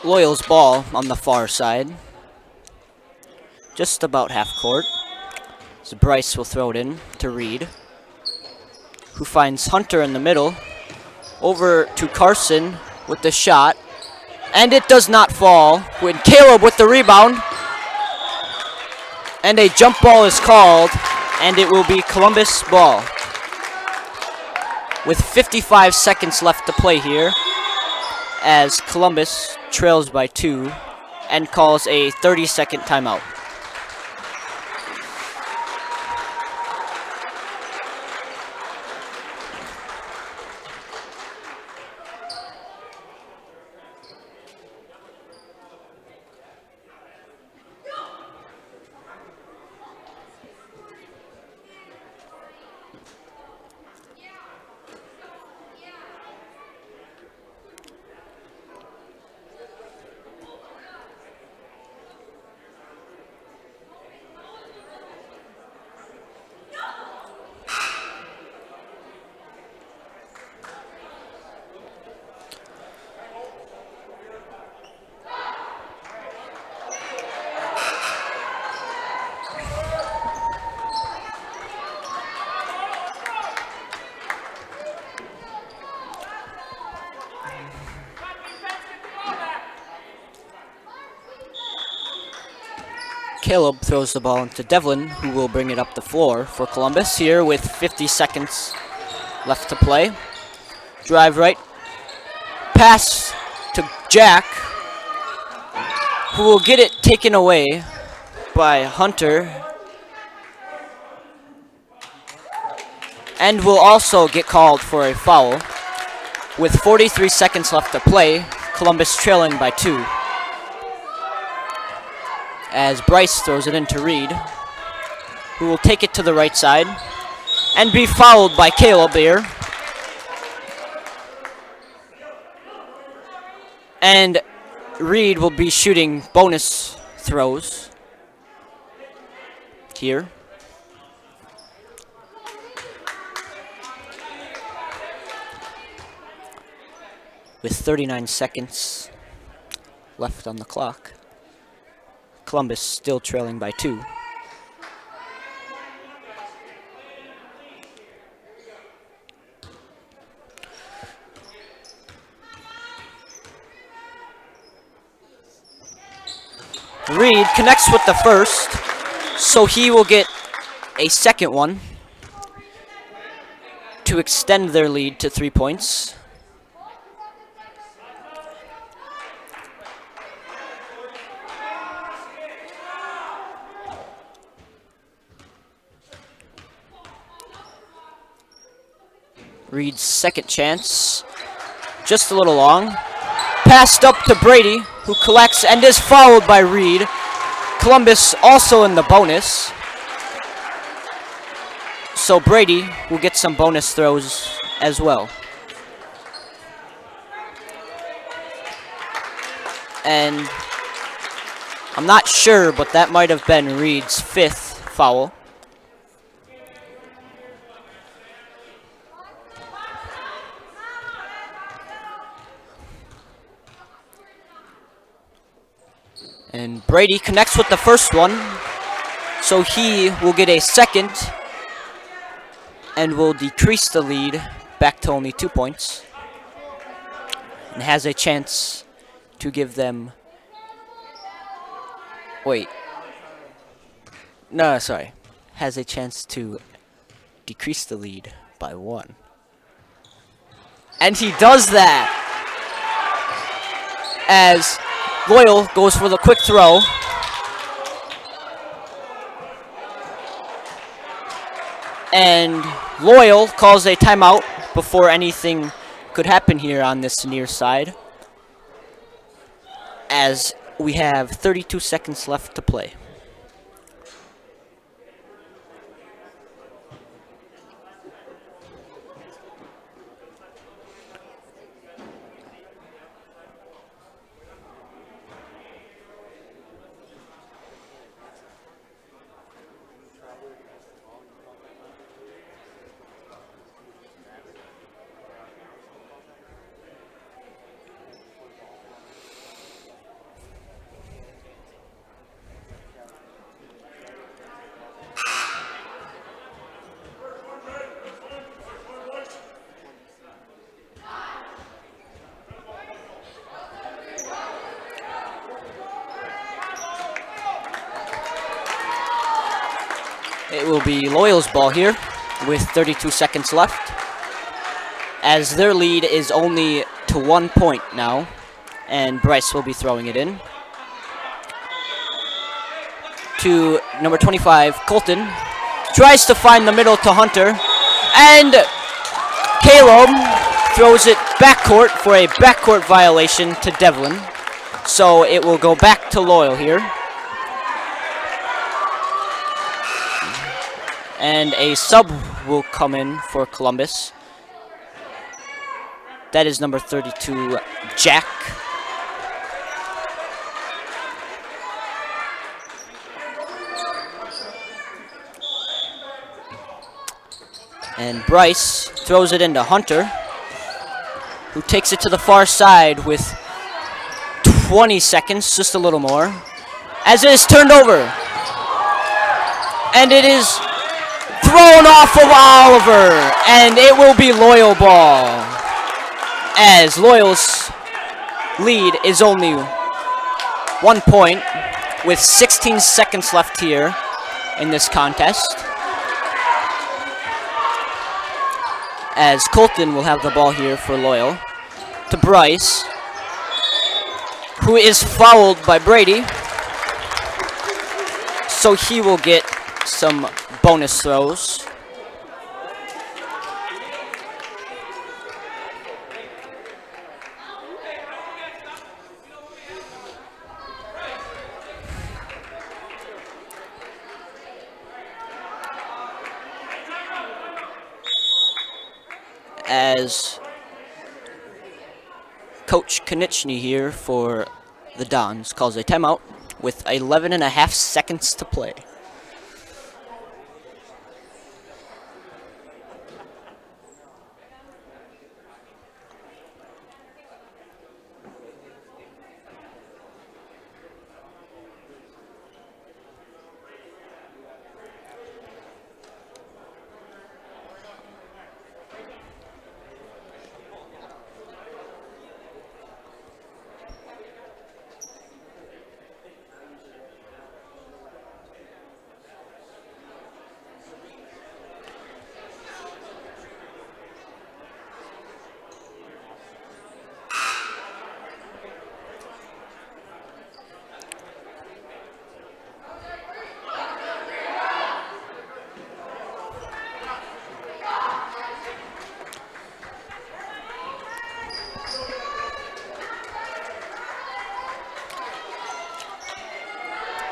Loyal's ball on the far side. Just about half court. So Bryce will throw it in to Reed, who finds Hunter in the middle. Over to Carson with the shot. And it does not fall. With Caleb with the rebound. And a jump ball is called. And it will be Columbus ball. With 55 seconds left to play here, as Columbus trails by 2 and calls a 30-second timeout. Caleb throws the ball into Devlin, who will bring it up the floor for Columbus here with 50 seconds left to play. Drive right. Pass to Jack, who will get it taken away by Hunter. And will also get called for a foul. With 43 seconds left to play, Columbus trailing by 2. As Bryce throws it into Reed, who will take it to the right side and be fouled by Caleb here. And Reed will be shooting bonus throws here. With 39 seconds left on the clock. Columbus still trailing by 2. Reed connects with the first, so he will get a second one to extend their lead to 3 points. Reed's second chance, just a little long. Passed up to Brady, who collects and is fouled by Reed. Columbus also in the bonus. So Brady will get some bonus throws as well. And I'm not sure, but that might have been Reed's 5th foul. And Brady connects with the first one, so he will get a second and will decrease the lead back to only 2 points. And has a chance to give them... Wait. No, sorry. Has a chance to decrease the lead by 1. And he does that! As Loyal goes for the quick throw. And Loyal calls a timeout before anything could happen here on this near side, as we have 32 seconds left to play. It will be Loyal's ball here with 32 seconds left, as their lead is only to 1 point now, and Bryce will be throwing it in. To number 25, Colton. Tries to find the middle to Hunter, and Caleb throws it backcourt for a backcourt violation to Devlin. So it will go back to Loyal here. And a sub will come in for Columbus. That is number 32, Jack. And Bryce throws it into Hunter, who takes it to the far side with 20 seconds, just a little more, as it is turned over. And it is thrown off of Oliver, and it will be Loyal ball, as Loyal's lead is only 1 point with 16 seconds left here in this contest, as Colton will have the ball here for Loyal to Bryce, who is fouled by Brady, so he will get some bonus throws. As Coach Konieczny here for the Dons calls a timeout with 11.5 seconds to play.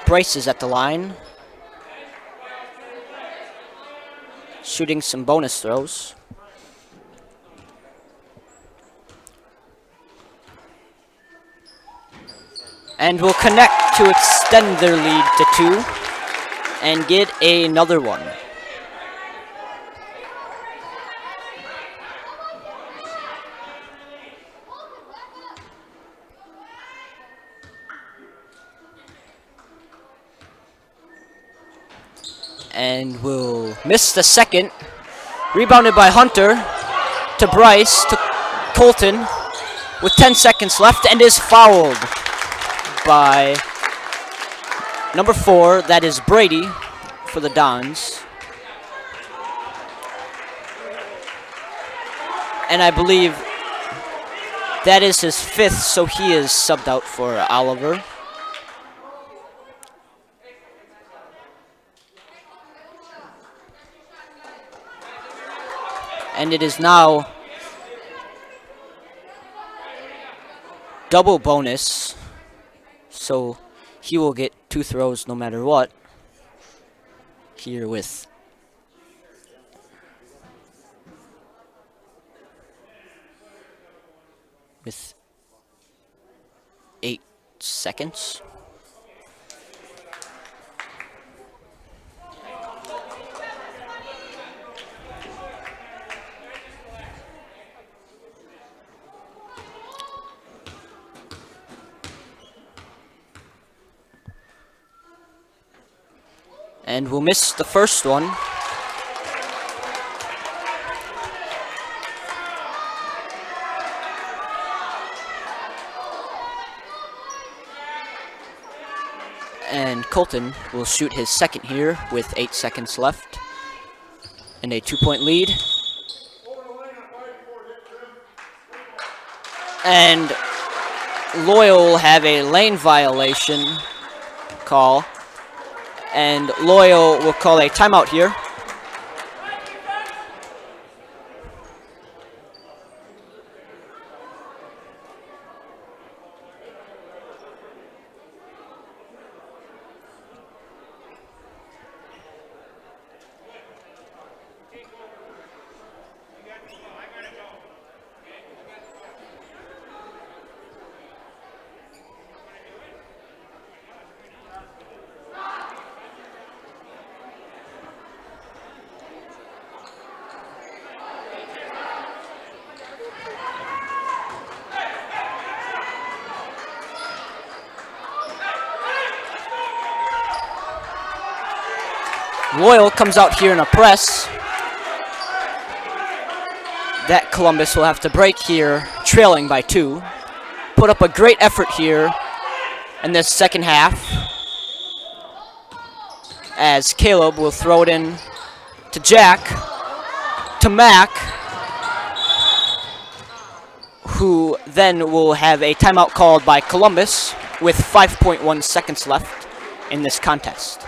Bryce is at the line, shooting some bonus throws. And will connect to extend their lead to 2 and get another one. and will miss the second. Rebounded by Hunter to Bryce to Colton with 10 seconds left and is fouled by number 4. That is Brady for the Dons. And I believe that is his 5th, so he is subbed out for Oliver. And it is now double bonus, so he will get 2 throws no matter what. Here with with 8 seconds. And we'll miss the first one. And Colton will shoot his second here with 8 seconds left. And a 2-point lead. And Loyal will have a lane violation call. And Loyal will call a timeout here. Loyal comes out here in a press. That Columbus will have to break here, trailing by 2. Put up a great effort here in this second half, as Caleb will throw it in to Jack, to Mac, who then will have a timeout called by Columbus with 5.1 seconds left in this contest.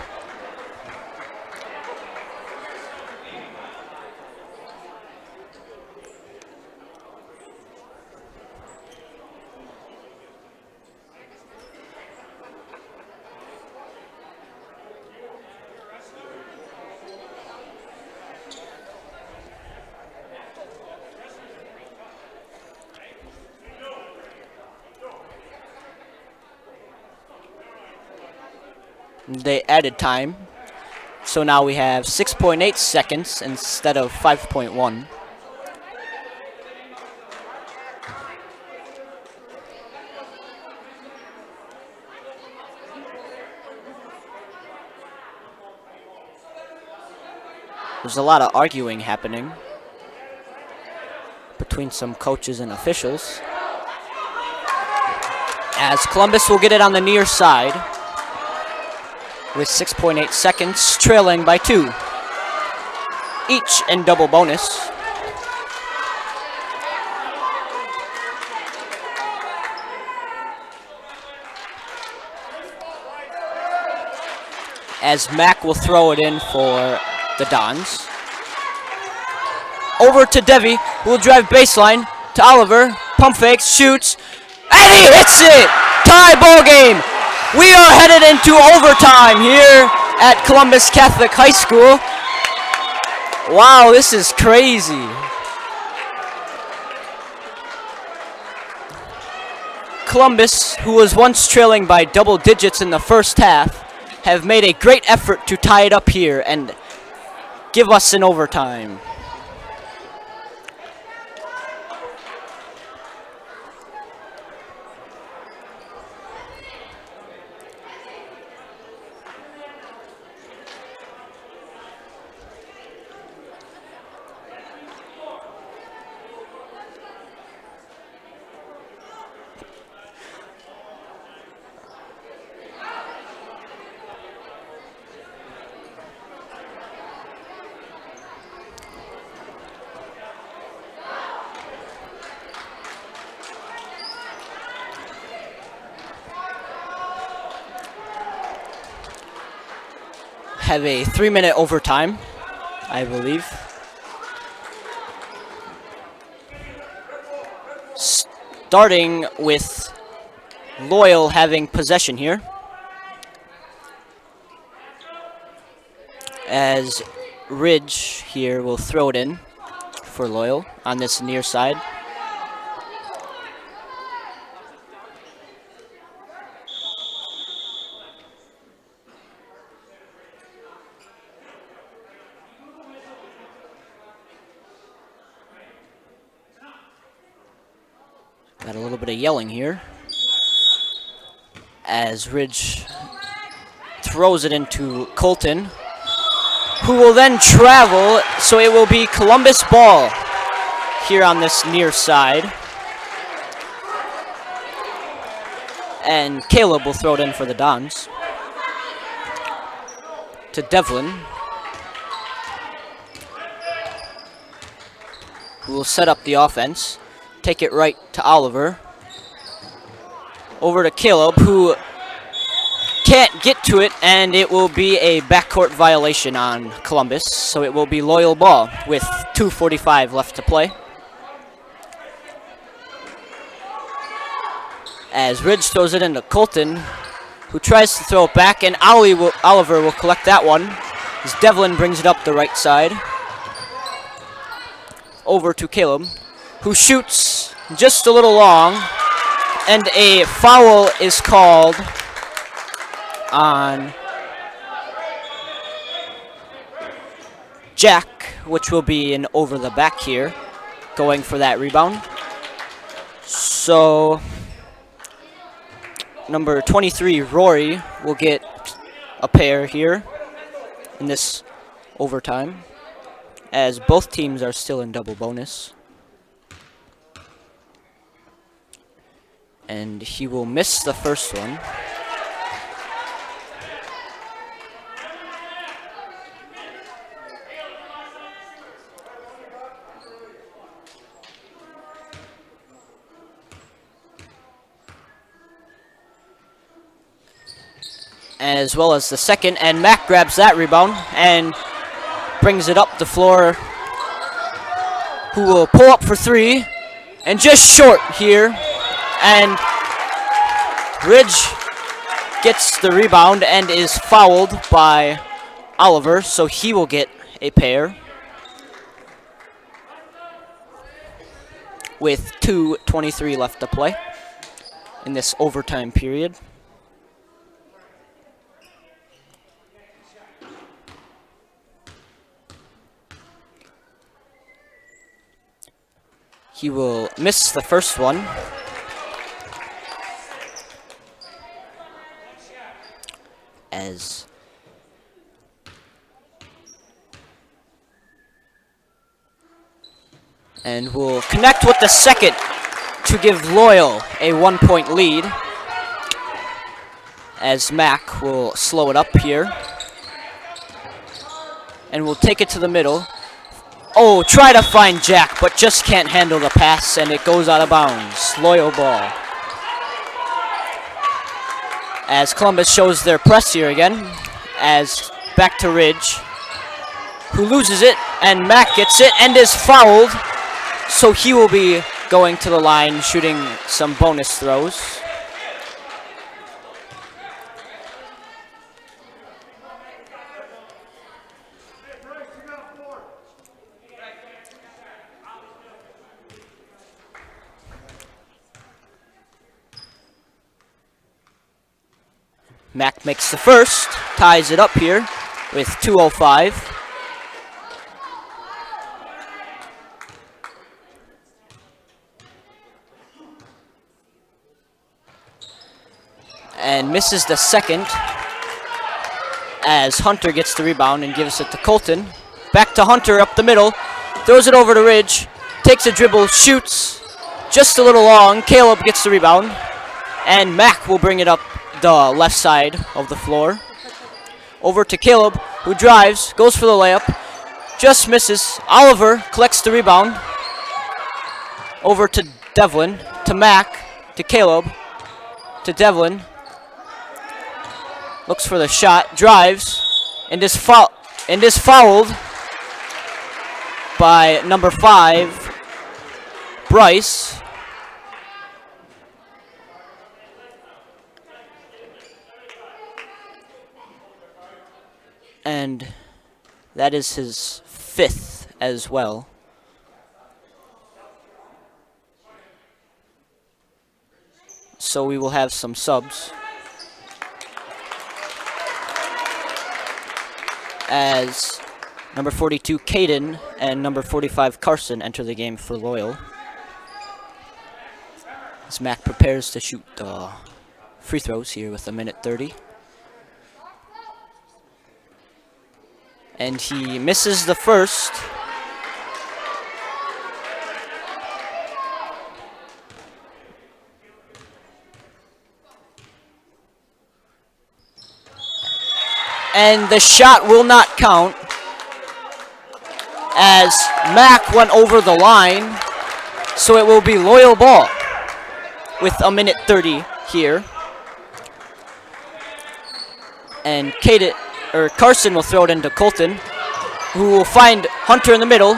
They added time, so now we have 6.8 seconds instead of 5.1. There's a lot of arguing happening between some coaches and officials, as Columbus will get it on the near side with 6.8 seconds, trailing by 2. Each in double bonus. As Mac will throw it in for the Dons. Over to Devi, who will drive baseline to Oliver. Pump fakes, shoots, and he hits it! Tie ball game! We are headed into overtime here at Columbus Catholic High School. Wow, this is crazy. Columbus, who was once trailing by double digits in the first half, have made a great effort to tie it up here and give us an overtime. have a 3-minute overtime, I believe. Starting with Loyal having possession here, as Ridge here will throw it in for Loyal on this near side. Got a little bit of yelling here as Ridge throws it into Colton, who will then travel, so it will be Columbus ball here on this near side. And Caleb will throw it in for the Dons to Devlin, who will set up the offense. Take it right to Oliver. Over to Caleb, who can't get to it, and it will be a backcourt violation on Columbus. So it will be Loyal ball with 2:45 left to play. As Ridge throws it into Colton, who tries to throw it back, and Oliver will collect that one as Devlin brings it up the right side. Over to Caleb, who shoots just a little long, and a foul is called on Jack, which will be an over the back here, going for that rebound. So number 23, Rory, will get a pair here in this overtime, as both teams are still in double bonus. And he will miss the first one. As well as the second, and Mac grabs that rebound and brings it up the floor, who will pull up for three, and just short here. And Ridge gets the rebound and is fouled by Oliver, so he will get a pair with 2:23 left to play in this overtime period. He will miss the first one. And will connect with the second to give Loyal a 1-point lead, as Mac will slow it up here and will take it to the middle. Oh, try to find Jack, but just can't handle the pass, and it goes out of bounds. Loyal ball. As Columbus shows their press here again, as back to Ridge, who loses it, and Mac gets it and is fouled, so he will be going to the line shooting some bonus throws. Mac makes the first, ties it up here with 2:05. And misses the second, as Hunter gets the rebound and gives it to Colton. Back to Hunter up the middle, throws it over to Ridge, takes a dribble, shoots just a little long. Caleb gets the rebound, and Mac will bring it up the left side of the floor. Over to Caleb, who drives, goes for the layup, just misses. Oliver collects the rebound. Over to Devlin, to Mac, to Caleb, to Devlin. Looks for the shot, drives, and is fouled by number 5, Bryce. And that is his 5th as well. So we will have some subs as number 42 Caden and number 45 Carson enter the game for Loyal. As Mac prepares to shoot free throws here with 1:30. And he misses the first. And the shot will not count as Mac went over the line. So it will be Loyal ball with 1:30 here. And Carson will throw it into Colton, who will find Hunter in the middle.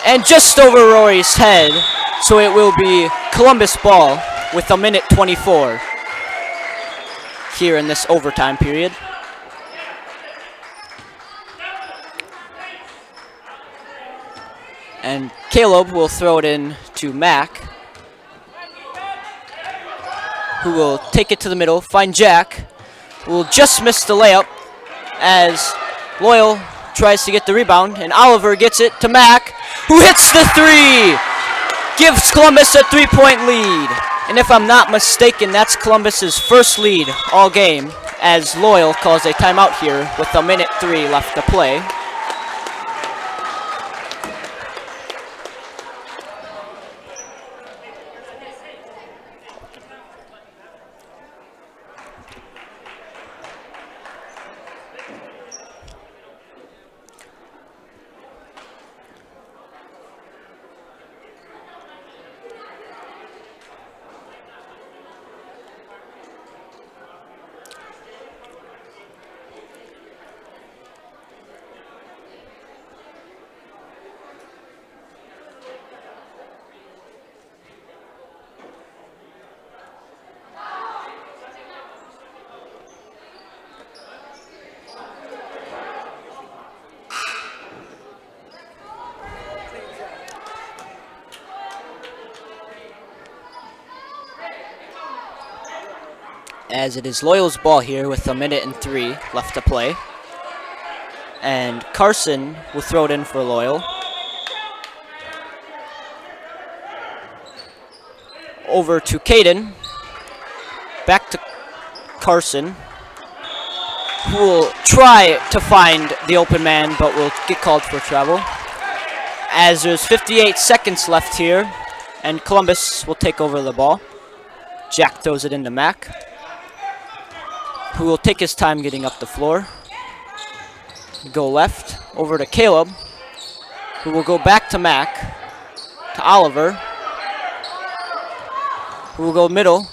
And just over Rory's head. So it will be Columbus ball with 1:24 here in this overtime period. And Caleb will throw it in to Mac, who will take it to the middle, find Jack, who will just miss the layup as Loyal tries to get the rebound, and Oliver gets it to Mac, who hits the 3, gives Columbus a 3-point lead. And if I'm not mistaken, that's Columbus's first lead all game, as Loyal calls a timeout here with 1:03 left to play. As it is Loyal's ball here with 1:03 left to play. And Carson will throw it in for Loyal. Over to Caden. Back to Carson, who will try to find the open man, but will get called for travel. As there's 58 seconds left here, and Columbus will take over the ball. Jack throws it into Mac, who will take his time getting up the floor. Go left, over to Caleb, who will go back to Mac, to Oliver, who will go middle.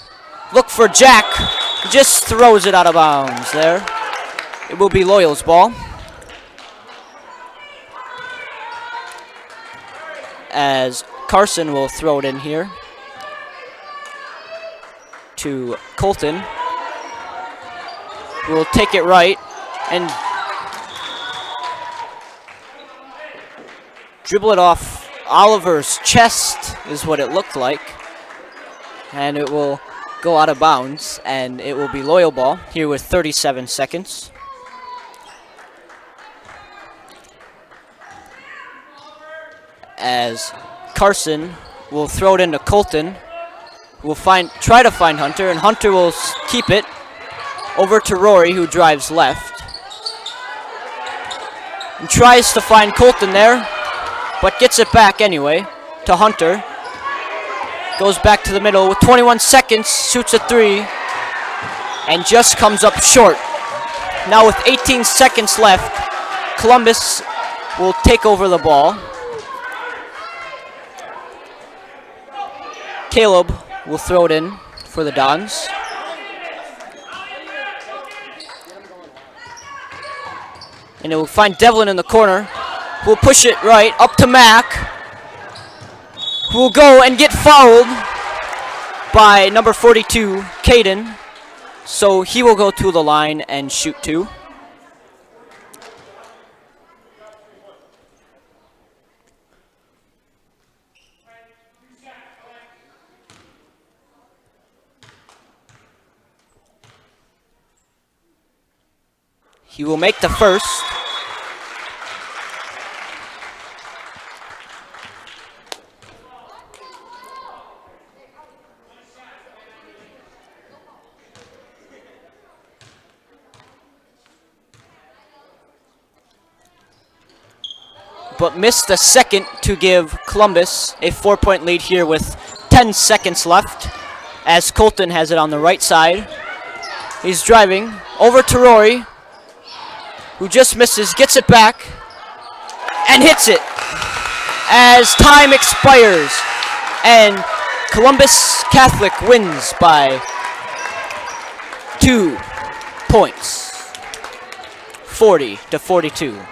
Look for Jack, just throws it out of bounds there. It will be Loyal's ball. As Carson will throw it in here to Colton, will take it right and dribble it off Oliver's chest is what it looked like. And it will go out of bounds, and it will be Loyal ball here with 37 seconds. As Carson will throw it into Colton, who will try to find Hunter, and Hunter will keep it. Over to Rory, who drives left. And tries to find Colton there, but gets it back anyway to Hunter. Goes back to the middle with 21 seconds, shoots a 3, and just comes up short. Now with 18 seconds left, Columbus will take over the ball. Caleb will throw it in for the Dons. And it will find Devlin in the corner, who will push it right up to Mac, who will go and get fouled by number 42, Caden. So he will go to the line and shoot 2. He will make the first. But missed the second to give Columbus a 4-point lead here with 10 seconds left as Colton has it on the right side. He's driving over to Rory, who just misses, gets it back, and hits it as time expires. And Columbus Catholic wins by 2 points, 40-42.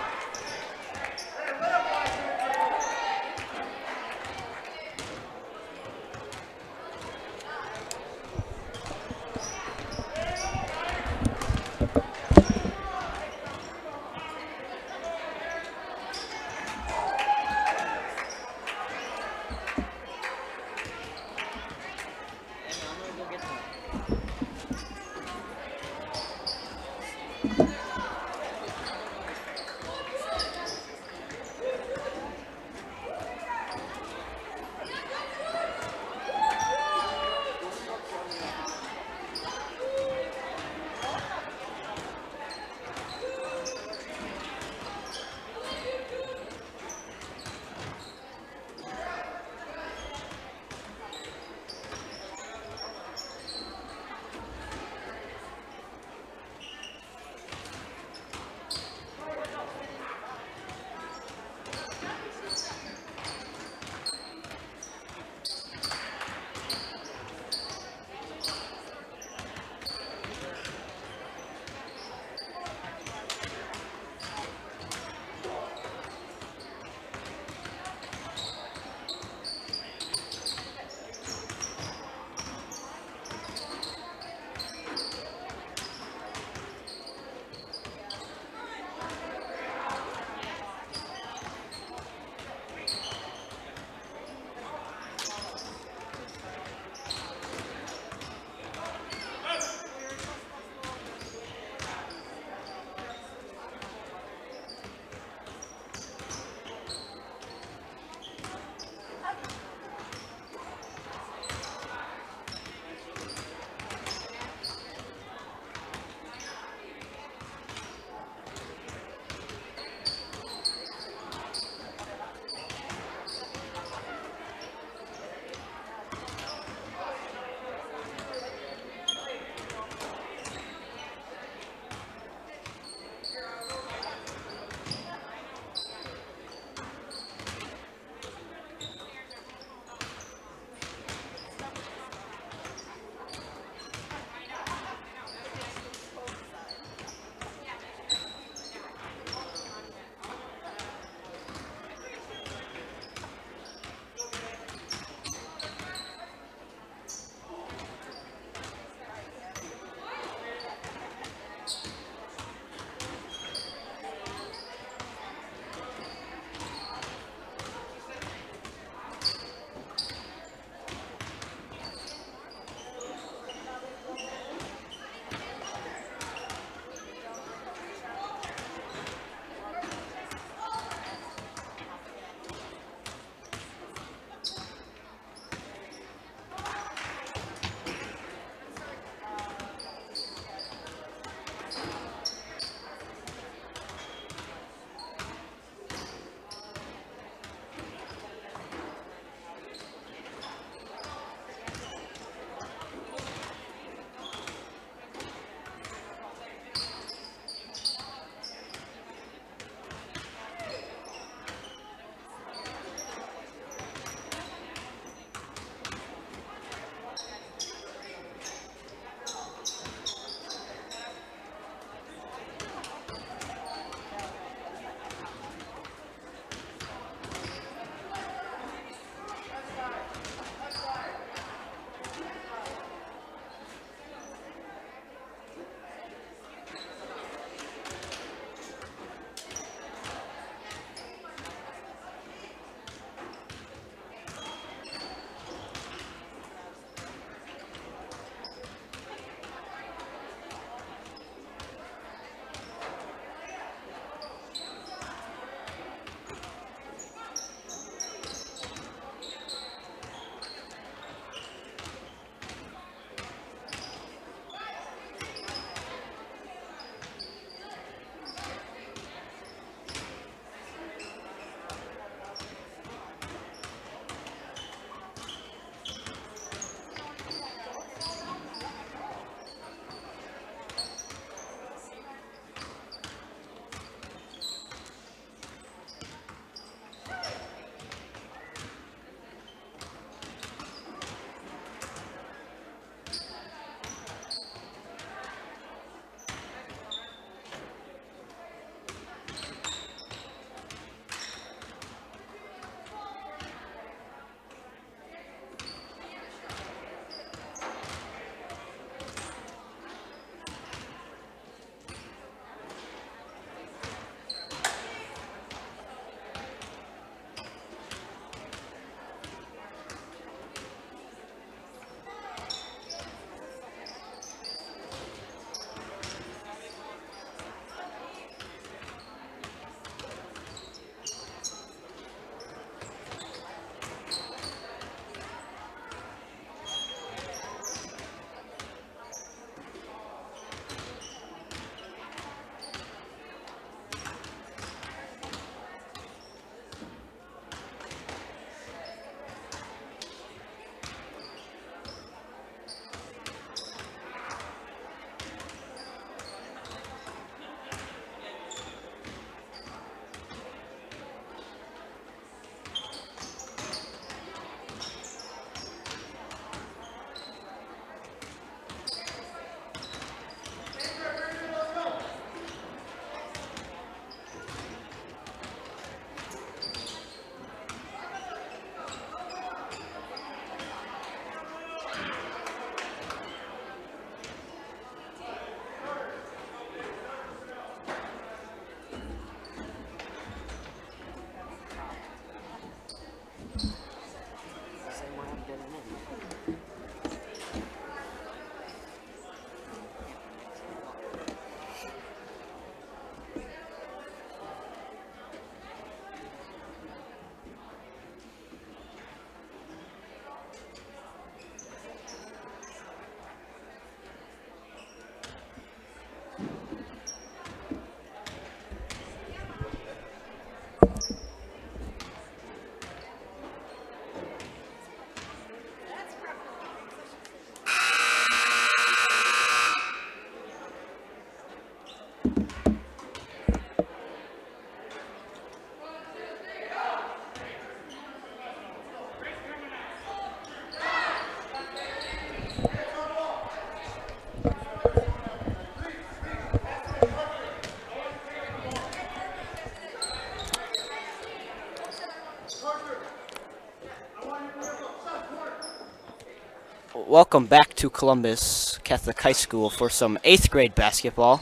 welcome back to Columbus Catholic High School for some 8th grade basketball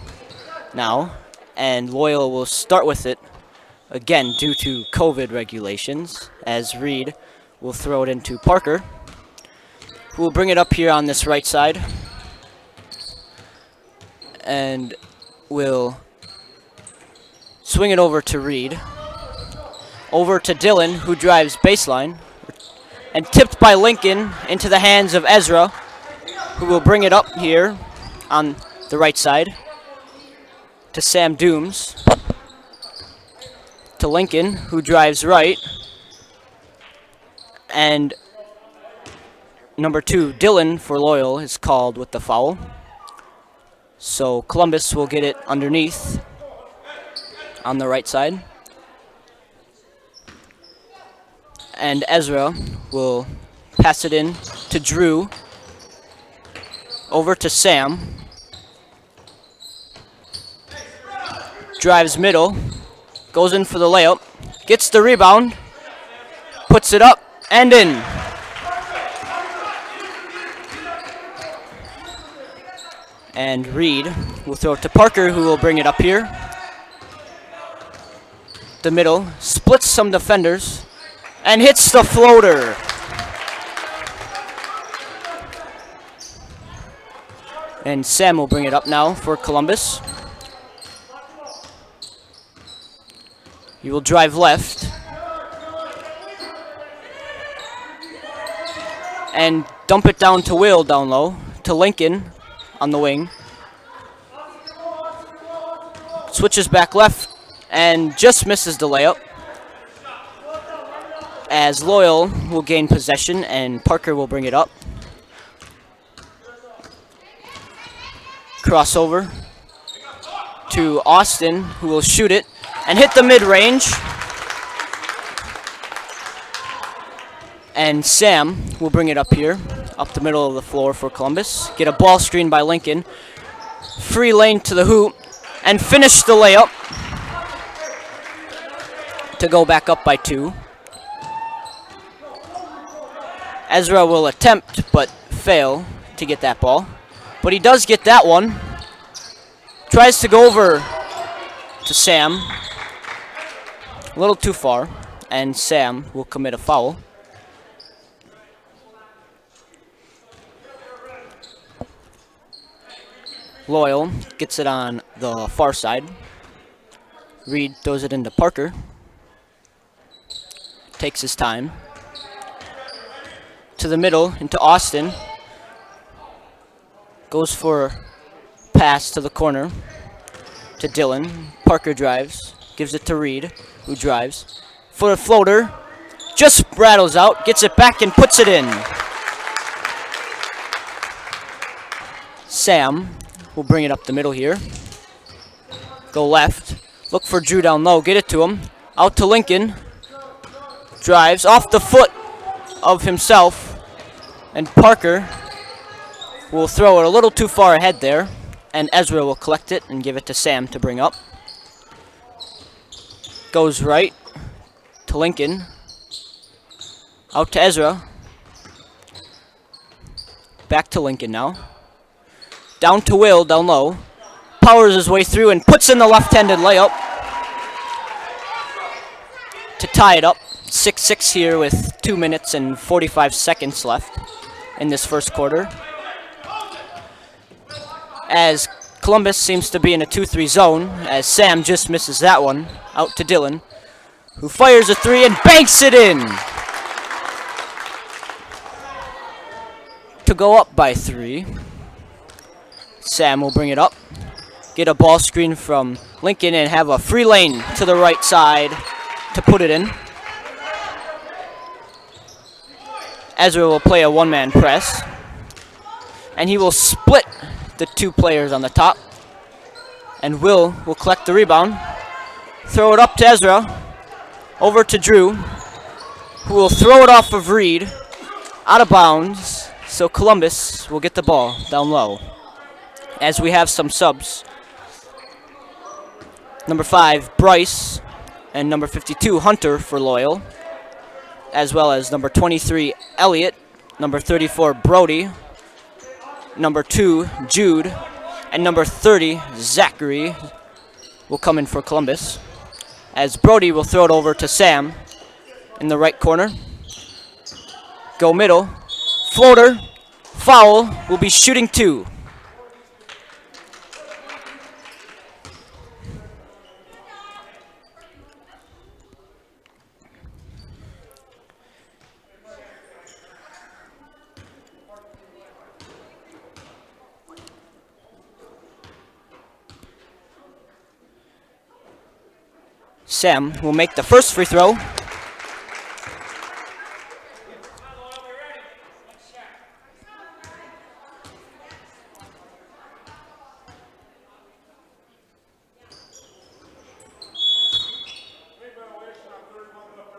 now. And Loyal will start with it again due to COVID regulations, as Reed will throw it into Parker, who will bring it up here on this right side and will swing it over to Reed. Over to Dylan, who drives baseline, and tipped by Lincoln into the hands of Ezra, who will bring it up here on the right side to Sam Dooms. To Lincoln, who drives right, and number 2, Dylan, for Loyal, is called with the foul. So Columbus will get it underneath on the right side. And Ezra will pass it in to Drew. Over to Sam. Drives middle. Goes in for the layup. Gets the rebound. Puts it up and in. And Reed will throw it to Parker, who will bring it up here. The middle. Splits some defenders. And hits the floater. And Sam will bring it up now for Columbus. He will drive left. And dump it down to Will down low. To Lincoln on the wing. Switches back left and just misses the layup, as Loyal will gain possession and Parker will bring it up. Crossover to Austin, who will shoot it and hit the mid-range. And Sam will bring it up here, up the middle of the floor for Columbus. Get a ball screen by Lincoln. Free lane to the hoop and finish the layup to go back up by 2. Ezra will attempt but fail to get that ball. But he does get that one. Tries to go over to Sam. A little too far. And Sam will commit a foul. Loyal gets it on the far side. Reed throws it into Parker. Takes his time. To the middle, into Austin. Goes for pass to the corner. To Dylan. Parker drives. Gives it to Reed, who drives. For a floater. Just rattles out. Gets it back and puts it in. Sam will bring it up the middle here. Go left. Look for Drew down low. Get it to him. Out to Lincoln. Drives off the foot of himself. And Parker will throw it a little too far ahead there. And Ezra will collect it and give it to Sam to bring up. Goes right to Lincoln. Out to Ezra. Back to Lincoln now. Down to Will, down low. Powers his way through and puts in the left-handed layup to tie it up. 6-6 here with 2 minutes and 45 seconds left in this first quarter. As Columbus seems to be in a 2-3 zone, as Sam just misses that one. Out to Dylan, who fires a 3 and banks it in to go up by 3. Sam will bring it up. Get a ball screen from Lincoln and have a free lane to the right side to put it in. Ezra will play a one-man press. And he will split the 2 players on the top. And Will collect the rebound. Throw it up to Ezra. Over to Drew, who will throw it off of Reed. Out of bounds. So Columbus will get the ball down low. As we have some subs. Number 5, Bryce. And number 52, Hunter for Loyal. As well as number 23, Elliott. Number 34, Brody. number 2, Jude, and number 30, Zachary, will come in for Columbus. As Brody will throw it over to Sam in the right corner. Go middle. Floater. Foul. Will be shooting 2. Sam will make the first free throw.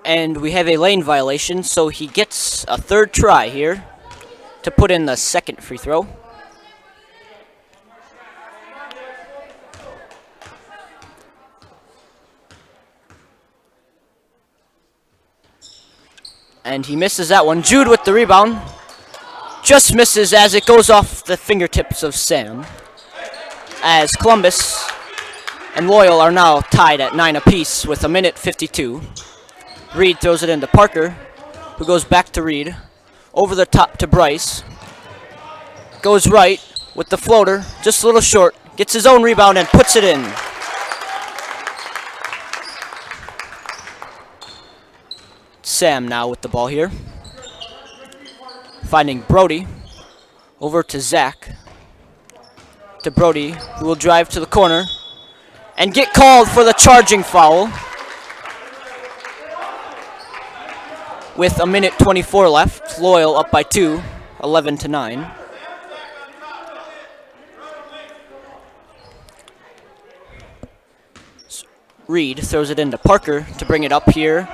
And we have a lane violation, so he gets a third try here to put in the second free throw. And he misses that one. Jude with the rebound. Just misses as it goes off the fingertips of Sam. As Columbus and Loyal are now tied at 9 apiece with 1:52. Reed throws it into Parker, who goes back to Reed. Over the top to Bryce. Goes right with the floater, just a little short. Gets his own rebound and puts it in. Sam now with the ball here. Finding Brody. Over to Zach. To Brody, who will drive to the corner. And get called for the charging foul. With 1:24 left. Loyal up by 2. 11-9. Reed throws it into Parker to bring it up here.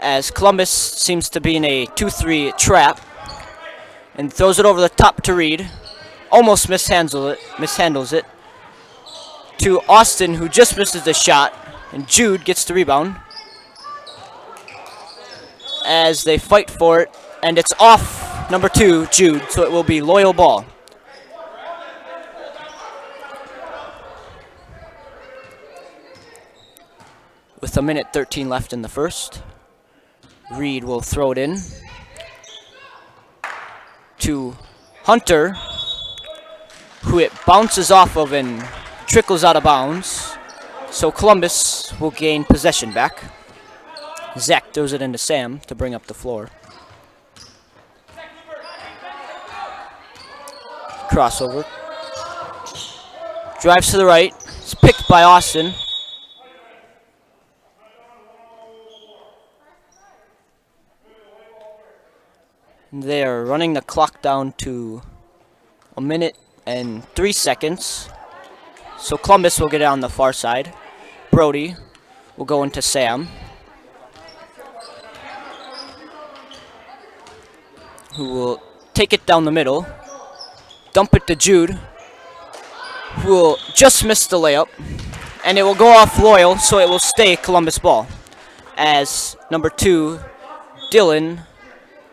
As Columbus seems to be in a 2-3 trap. And throws it over the top to Reed. Almost mishandles it. To Austin, who just misses the shot. And Jude gets the rebound. As they fight for it. And it's off number 2, Jude. So it will be Loyal ball. With 1:13 left in the first. Reed will throw it in to Hunter, who it bounces off of and trickles out of bounds. So Columbus will gain possession back. Zach throws it into Sam to bring up the floor. Crossover. Drives to the right. It's picked by Austin. They are running the clock down to 1:03. So Columbus will get it on the far side. Brody will go into Sam, who will take it down the middle. Dump it to Jude, who will just miss the layup. And it will go off Loyal, so it will stay Columbus ball. As number 2, Dylan,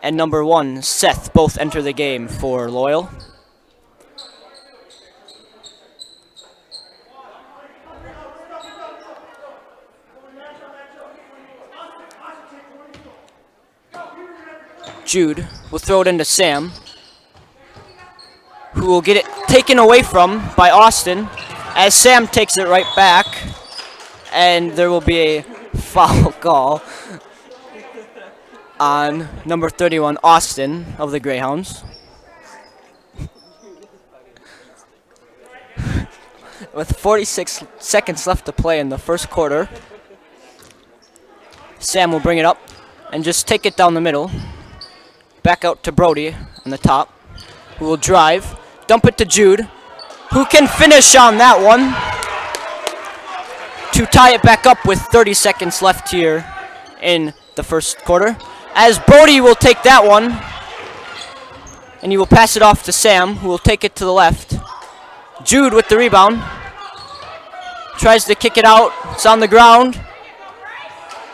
and number 1, Seth, both enter the game for Loyal. Jude will throw it into Sam, who will get it taken away from by Austin, as Sam takes it right back, and there will be a foul call on number 31, Austin, of the Greyhounds. With 46 seconds left to play in the first quarter, Sam will bring it up and just take it down the middle. Back out to Brody on the top, who will drive, dump it to Jude, who can finish on that one to tie it back up with 30 seconds left here in the first quarter. As Brody will take that one, and he will pass it off to Sam, who will take it to the left. Jude with the rebound. Tries to kick it out. It's on the ground.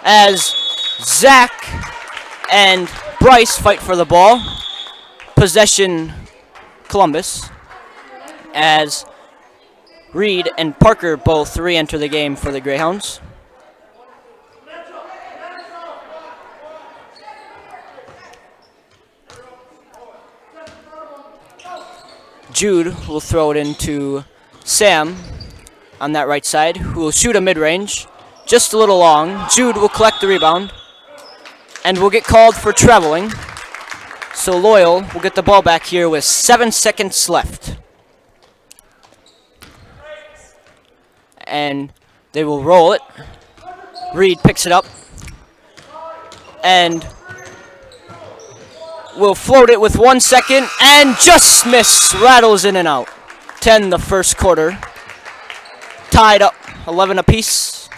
As Zach and Bryce fight for the ball. Possession Columbus, as Reed and Parker both re-enter the game for the Greyhounds. Jude will throw it into Sam on that right side, who will shoot a mid-range, just a little long. Jude will collect the rebound and will get called for traveling. So Loyal will get the ball back here with 7 seconds left. And they will roll it. Reed picks it up and will float it with 1 second and just miss. Rattles in and out. 10 the first quarter. Tied up 11 apiece.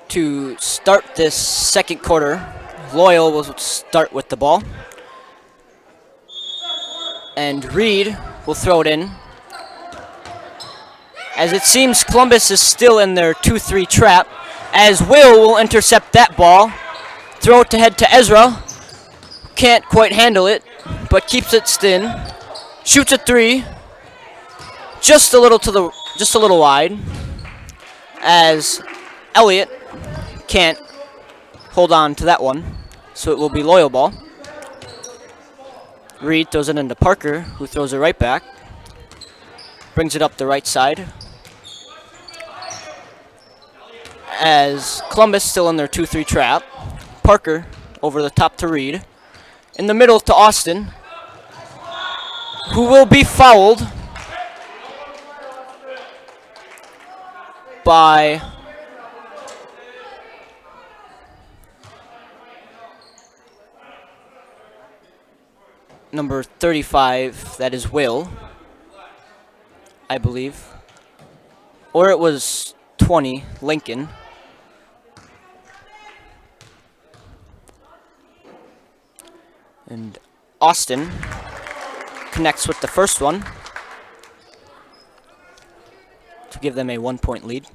To start this second quarter, Loyal will start with the ball. And Reed will throw it in. As it seems Columbus is still in their 2-3 trap, as Will intercept that ball. Throw it to head to Ezra. Can't quite handle it, but keeps it thin. Shoots a three. Just a little wide. As Elliott can't hold on to that one, so it will be Loyal ball. Reed throws it into Parker, who throws it right back. Brings it up the right side. As Columbus still in their 2-3 trap. Parker over the top to Reed. In the middle to Austin, who will be fouled by number 35, that is Will, I believe. Or it was 20, Lincoln. And Austin connects with the first one to give them a 1-point lead.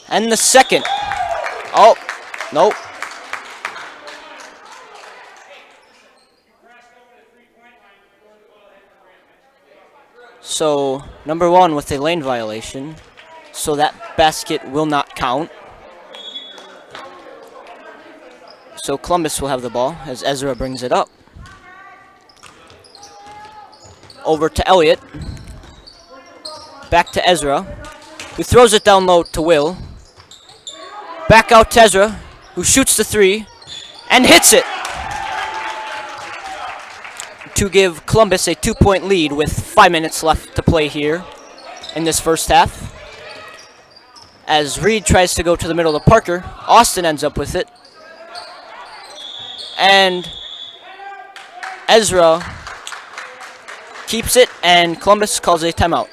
And the second. Oh, nope. So, number one with a lane violation. So that basket will not count. So Columbus will have the ball as Ezra brings it up. Over to Elliott. Back to Ezra, who throws it down low to Will. Back out to Ezra, who shoots the three and hits it to give Columbus a 2-point lead with 5 minutes left to play here in this first half. As Reed tries to go to the middle of Parker, Austin ends up with it. And Ezra keeps it, and Columbus calls a timeout.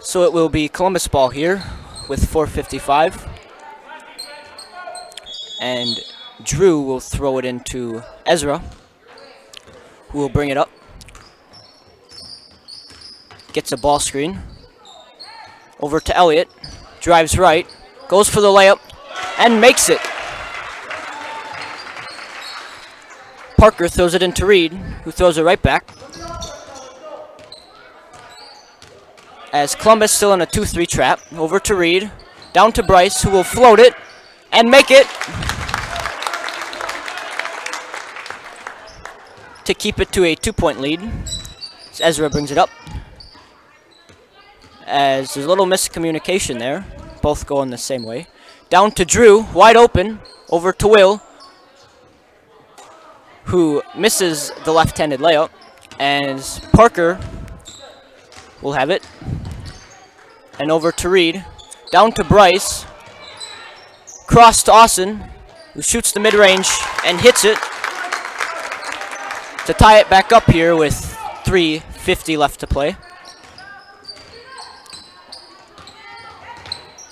So it will be Columbus ball here with 4:55. And Drew will throw it into Ezra, who will bring it up. Gets a ball screen. Over to Elliott. Drives right. Goes for the layup. And makes it. Parker throws it into Reed, who throws it right back. As Columbus still in a 2-3 trap. Over to Reed. Down to Bryce, who will float it. And make it. To keep it to a 2-point lead. As Ezra brings it up. As there's a little miscommunication there. Both going the same way. Down to Drew, wide open. Over to Will, who misses the left-handed layup. As Parker will have it. And over to Reed. Down to Bryce. Cross to Austin, who shoots the mid-range and hits it. To tie it back up here with 3:50 left to play.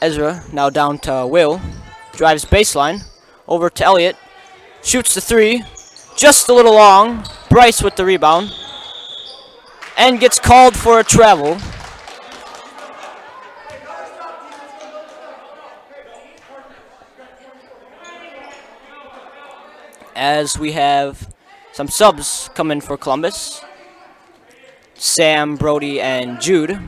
Ezra now down to Will. Drives baseline. Over to Elliott. Shoots the three. Just a little long. Bryce with the rebound. And gets called for a travel. As we have some subs coming for Columbus. Sam, Brody, and Jude.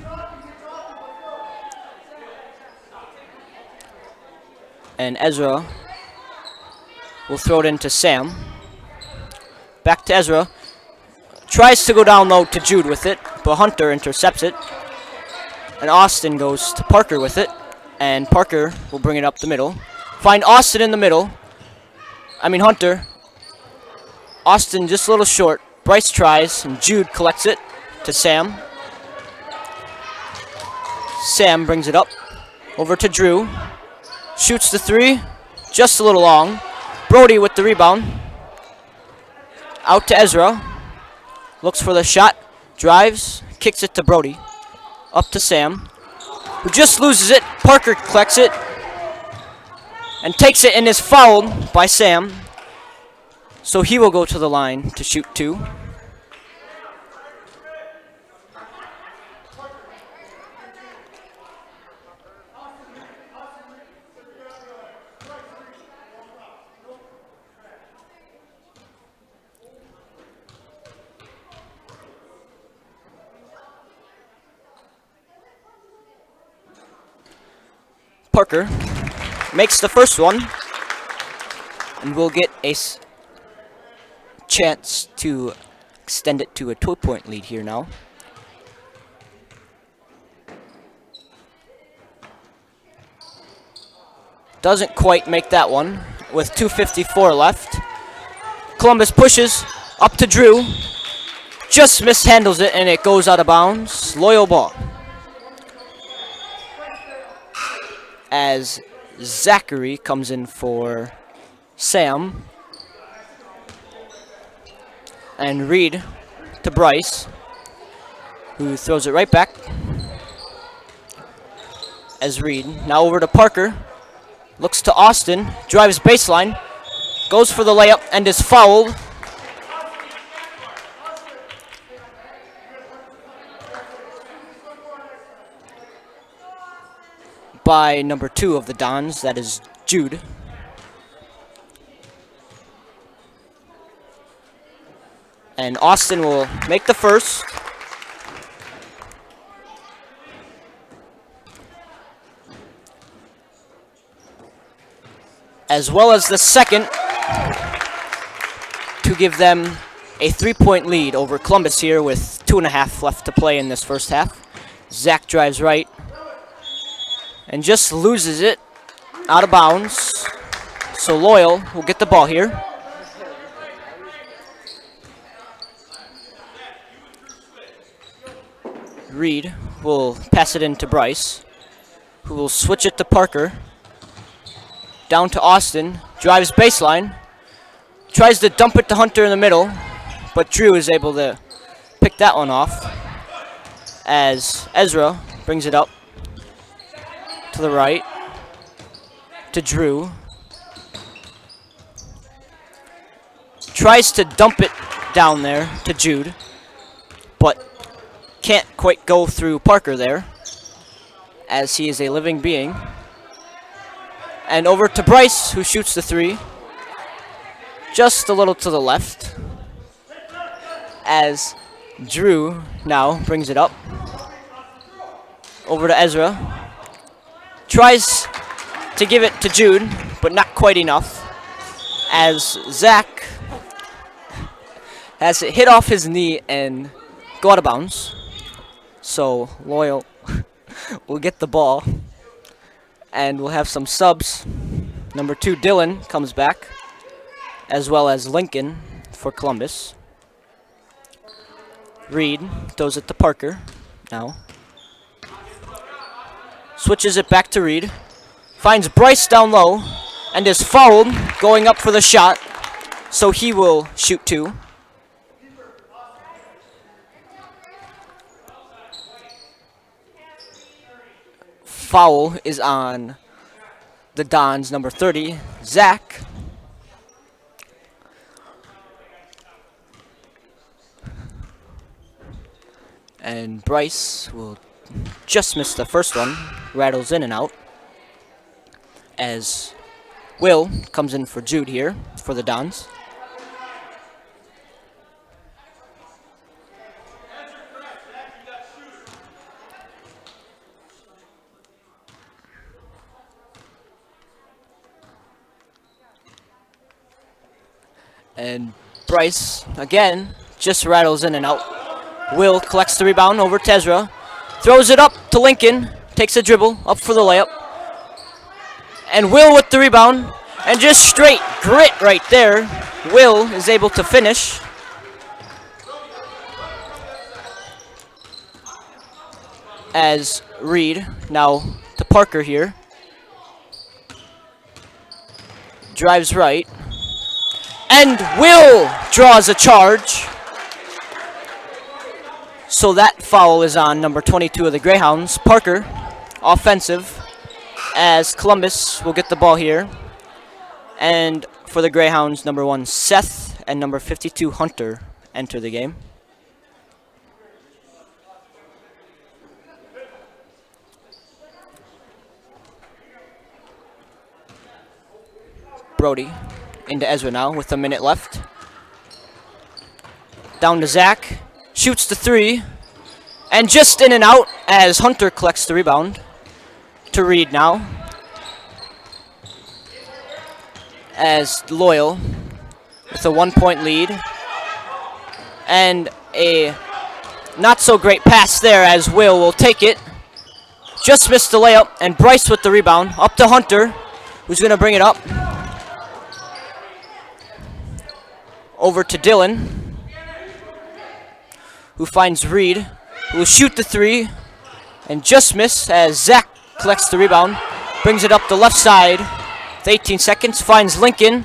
And Ezra will throw it into Sam. Back to Ezra. Tries to go down low to Jude with it, but Hunter intercepts it. And Austin goes to Parker with it. And Parker will bring it up the middle. Find Austin in the middle. Hunter. Austin just a little short. Bryce tries, and Jude collects it to Sam. Sam brings it up. Over to Drew. Shoots the three. Just a little long. Brody with the rebound. Out to Ezra. Looks for the shot. Drives. Kicks it to Brody. Up to Sam, who just loses it. Parker collects it. And takes it and is fouled by Sam. So he will go to the line to shoot two. Parker makes the first one. And we'll get a chance to extend it to a 2-point lead here now. Doesn't quite make that one with 2:54 left. Columbus pushes up to Drew. Just mishandles it and it goes out of bounds. Loyal ball. As Zachary comes in for Sam. And Reed to Bryce, who throws it right back. As Reed, now over to Parker. Looks to Austin, drives baseline, goes for the layup, and is fouled. By number 2 of the Dons, that is Jude. And Austin will make the first. As well as the second, to give them a 3-point lead over Columbus here with 2.5 left to play in this first half. Zach drives right and just loses it out of bounds. So Loyal will get the ball here. Reed will pass it in to Bryce, who will switch it to Parker. Down to Austin, drives baseline, Tries to dump it to Hunter in the middle, but Drew is able to pick that one off as Ezra brings it up to the right to Drew. Tries to dump it down there to Jude, but can't quite go through Parker there as he is a living being. And over to Bryce, who shoots the three just a little to the left as Drew now brings it up over to Ezra. Tries to give it to Jude, but not quite enough as Zach has it hit off his knee and go out of bounds. So Loyal will get the ball and we'll have some subs. Number 2, Dylan, comes back, as well as Lincoln for Columbus. Reed throws it to Parker now. Switches it back to Reed. Finds Bryce down low and is fouled going up for the shot. So he will shoot 2. Foul is on the Dons, number 30, Zach. And Bryce will just miss the first one, rattles in and out. As Will comes in for Jude here for the Dons. And Bryce, again, just rattles in and out. Will collects the rebound over to Ezra. Throws it up to Lincoln. Takes a dribble up for the layup. And Will with the rebound. And just straight grit right there. Will is able to finish. As Reed now to Parker here. Drives right. And Will draws a charge. So that foul is on number 22 of the Greyhounds, Parker, offensive, as Columbus will get the ball here. And for the Greyhounds, number 1, Seth, and number 52, Hunter, enter the game. Brody into Ezra now with a minute left. Down to Zach. Shoots the 3. And just in and out as Hunter collects the rebound. To Reed now. As Loyal with a 1-point lead. And a not so great pass there as will take it. Just missed the layup. And Bryce with the rebound. Up to Hunter, who's going to bring it up. Over to Dylan, who finds Reed, who will shoot the 3, and just miss as Zach collects the rebound, brings it up the left side with 18 seconds, finds Lincoln,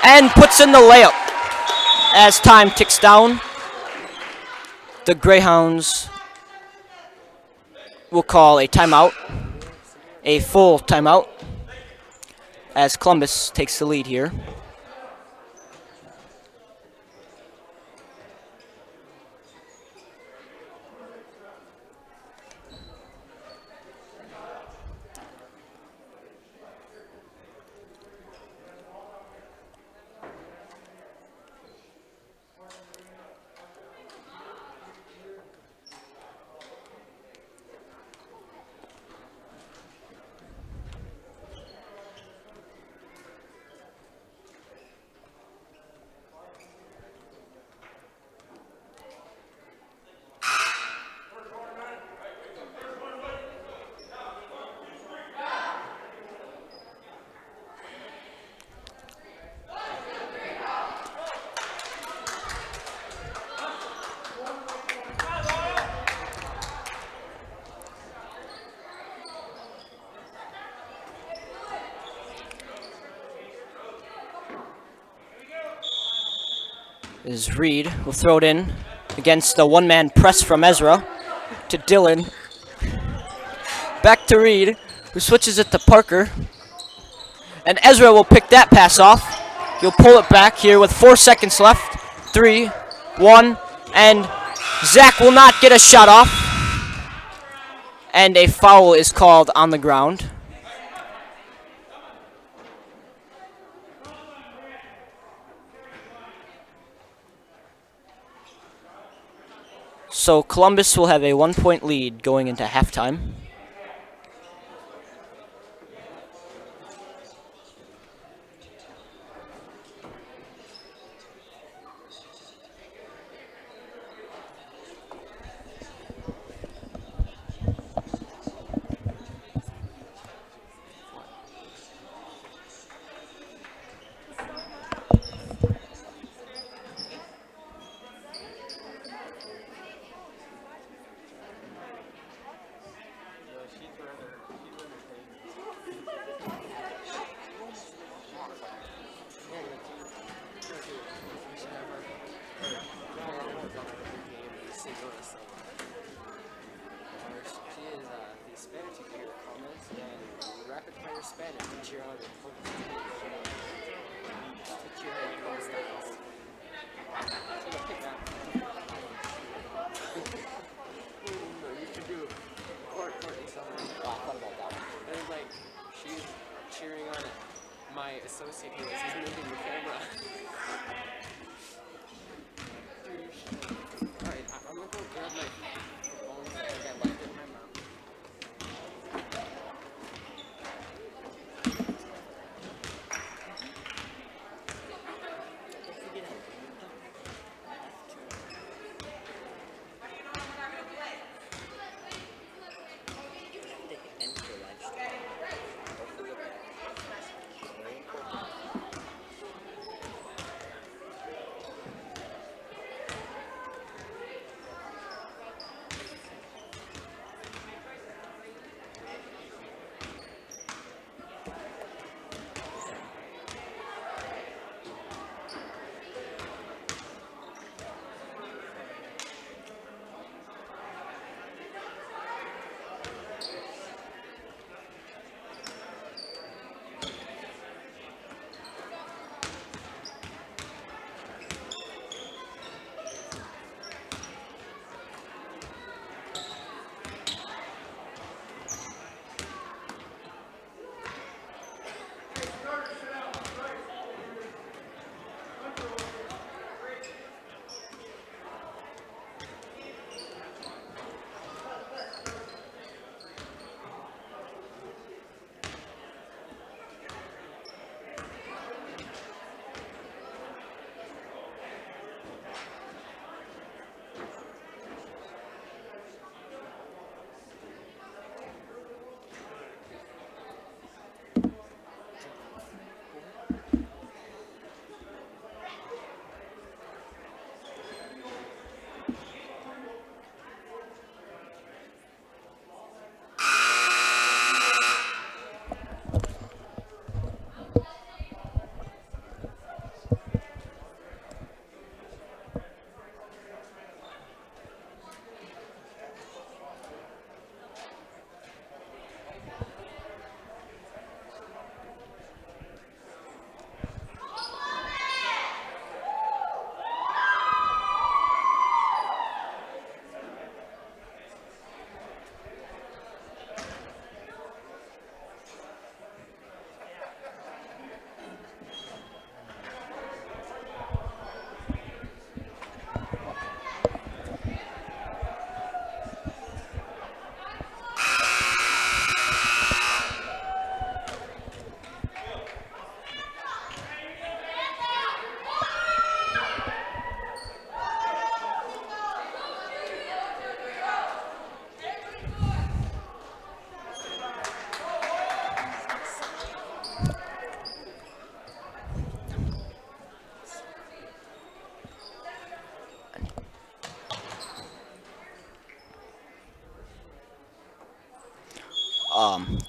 and puts in the layup. As time ticks down, the Greyhounds will call a timeout, a full timeout, as Columbus takes the lead here. is Reed. Will throw it in against the one-man press from Ezra to Dylan. Back to Reed, who switches it to Parker. And Ezra will pick that pass off. He'll pull it back here with 4 seconds left. 3, 1, and Zach will not get a shot off. And a foul is called on the ground. So Columbus will have a 1-point lead going into halftime. My associate here is moving the camera. Alright, I'm gonna go grab my phone. I think I left it in my mouth.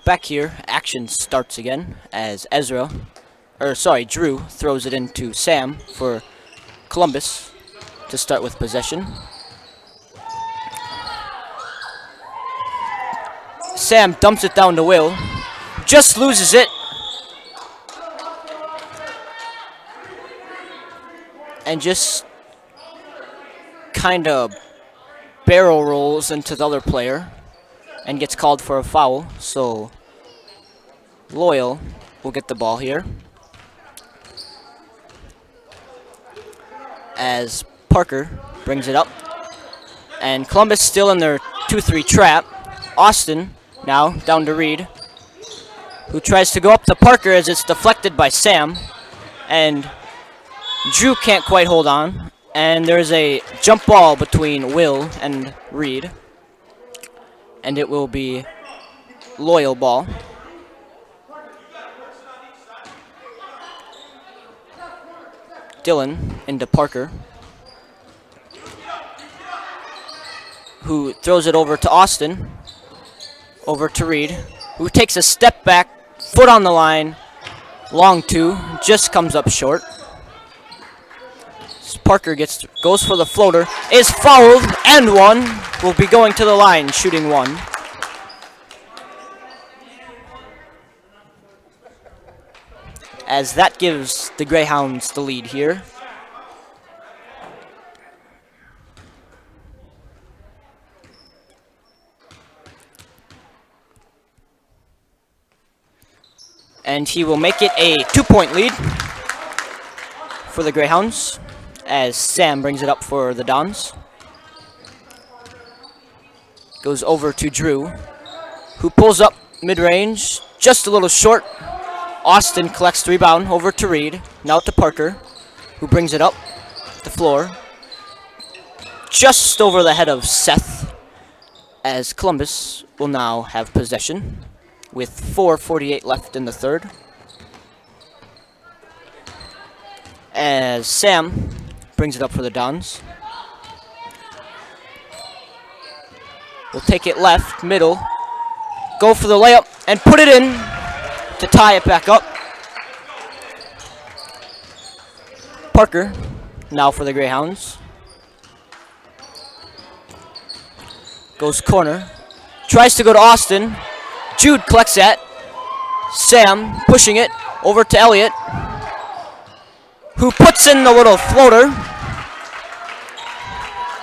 Back here, action starts again as Drew throws it into Sam for Columbus to start with possession. Sam dumps it down to Will. Just loses it. And just kind of barrel rolls into the other player and gets called for a foul. So Loyal will get the ball here. As Parker brings it up. And Columbus still in their 2-3 trap. Austin now down to Reed, who tries to go up to Parker as it's deflected by Sam. And Drew can't quite hold on. And there's a jump ball between Will and Reed. And it will be Loyal ball. Dylan into Parker, who throws it over to Austin, over to Reed, who takes a step back, foot on the line, long two, just comes up short. Parker goes for the floater, is fouled, and one, will be going to the line, shooting one. As that gives the Greyhounds the lead here. And he will make it a 2-point lead for the Greyhounds as Sam brings it up for the Dons. Goes over to Drew, who pulls up mid-range, just a little short. Austin collects the rebound over to Reed, now to Parker, who brings it up the floor, just over the head of Seth, as Columbus will now have possession with 4:48 left in the third. As Sam brings it up for the Dons. We'll take it left, middle, go for the layup, and put it in to tie it back up. Parker, now for the Greyhounds. Goes corner. Tries to go to Austin. Jude collects that. Sam pushing it over to Elliott, who puts in the little floater.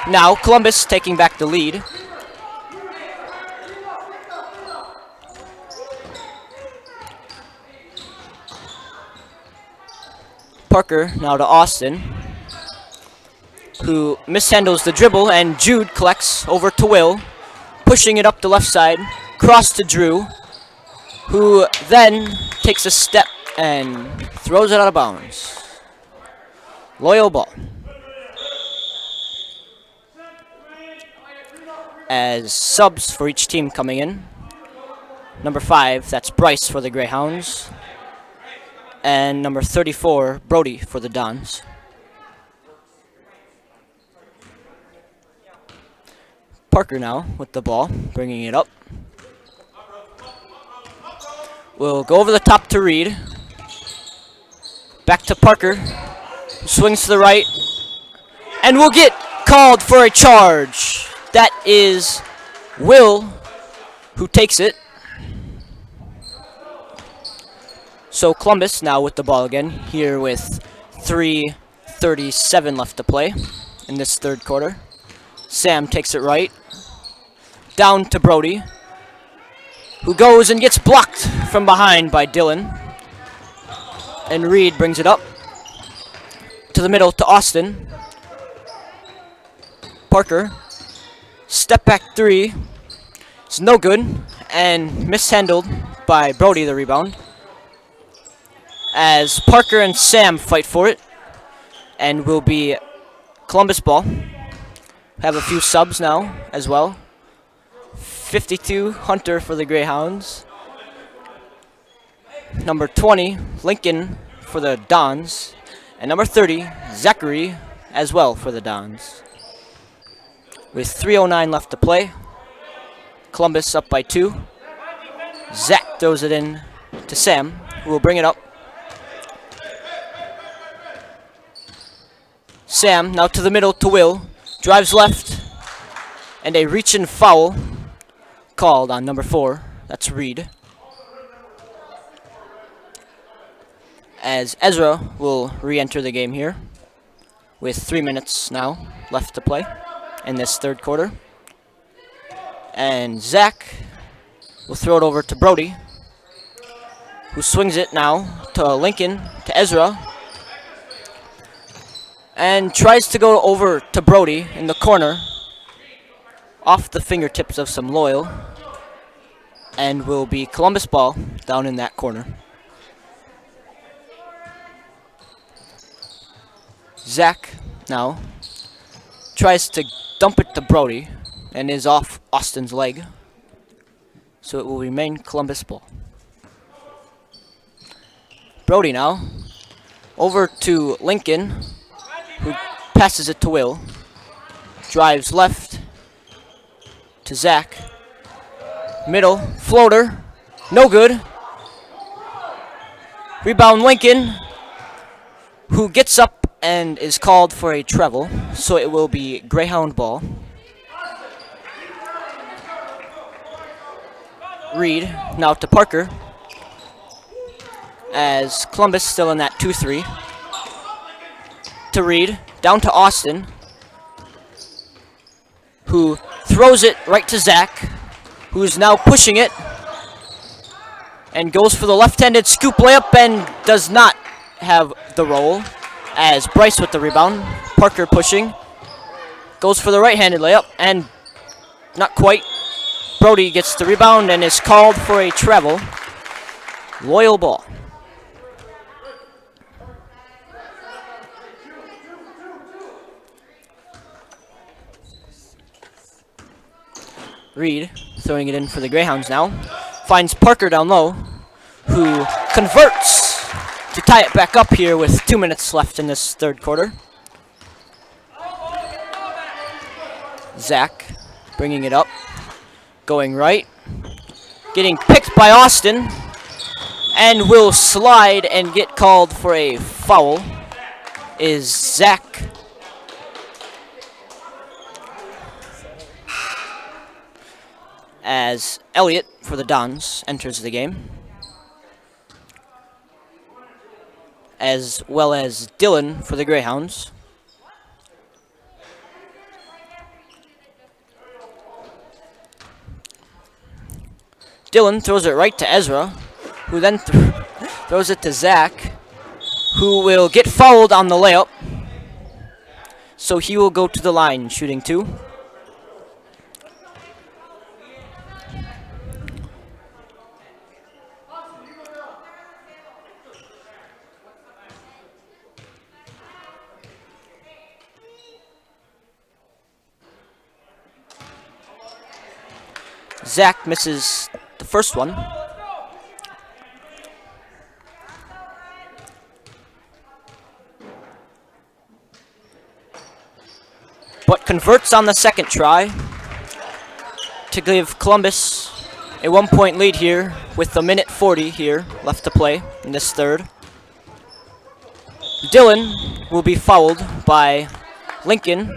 Now Columbus taking back the lead. Parker now to Austin, who mishandles the dribble, and Jude collects over to Will, pushing it up the left side, cross to Drew, who then takes a step and throws it out of bounds. Loyal ball. As subs for each team coming in. Number 5, that's Bryce for the Greyhounds. And number 34, Brody for the Dons. Parker now with the ball, bringing it up. We'll go over the top to Reed. Back to Parker. Swings to the right. And we'll get called for a charge. That is Will, who takes it. So Columbus now with the ball again, here with 3:37 left to play in this third quarter. Sam takes it right. Down to Brody, who goes and gets blocked from behind by Dylan. And Reed brings it up to the middle to Austin. Parker, step back three. It's no good, and mishandled by Brody, the rebound. As Parker and Sam fight for it, and will be Columbus ball. Have a few subs now as well. 52, Hunter for the Greyhounds. Number 20, Lincoln for the Dons. And number 30, Zachary as well for the Dons. With 3:09 left to play, Columbus up by 2. Zach throws it in to Sam, who will bring it up. Sam now to the middle to Will. Drives left. And a reach and foul called on number 4. That's Reed. As Ezra will re-enter the game here with 3 minutes now left to play in this third quarter. And Zach will throw it over to Brody, who swings it now to Lincoln, to Ezra, and tries to go over to Brody in the corner, off the fingertips of some Loyal, and will be Columbus ball down in that corner. Zach now tries to dump it to Brody and is off Austin's leg, so it will remain Columbus ball. Brody now over to Lincoln, who passes it to Will, drives left to Zach, middle, floater, no good. Rebound Lincoln, who gets up and is called for a travel, so it will be Greyhound ball. Reed now to Parker, as Columbus still in that 2-3. To Reed, down to Austin, who throws it right to Zach, who's now pushing it, and goes for the left-handed scoop layup and does not have the roll, as Bryce with the rebound. Parker pushing, goes for the right-handed layup, and not quite. Brody gets the rebound and is called for a travel. Loyal ball. Reed throwing it in for the Greyhounds now. Finds Parker down low, who converts to tie it back up here with 2 minutes left in this third quarter. Zach bringing it up, going right, getting picked by Austin, and will slide and get called for a foul is Zach. As Elliott for the Dons enters the game, as well as Dylan for the Greyhounds. Dylan throws it right to Ezra, who then throws it to Zach, who will get fouled on the layup. So he will go to the line shooting 2. Zach misses the first one. But converts on the second try to give Columbus a 1-point lead here with a minute 40 here left to play in this third. Dylan will be fouled by Lincoln.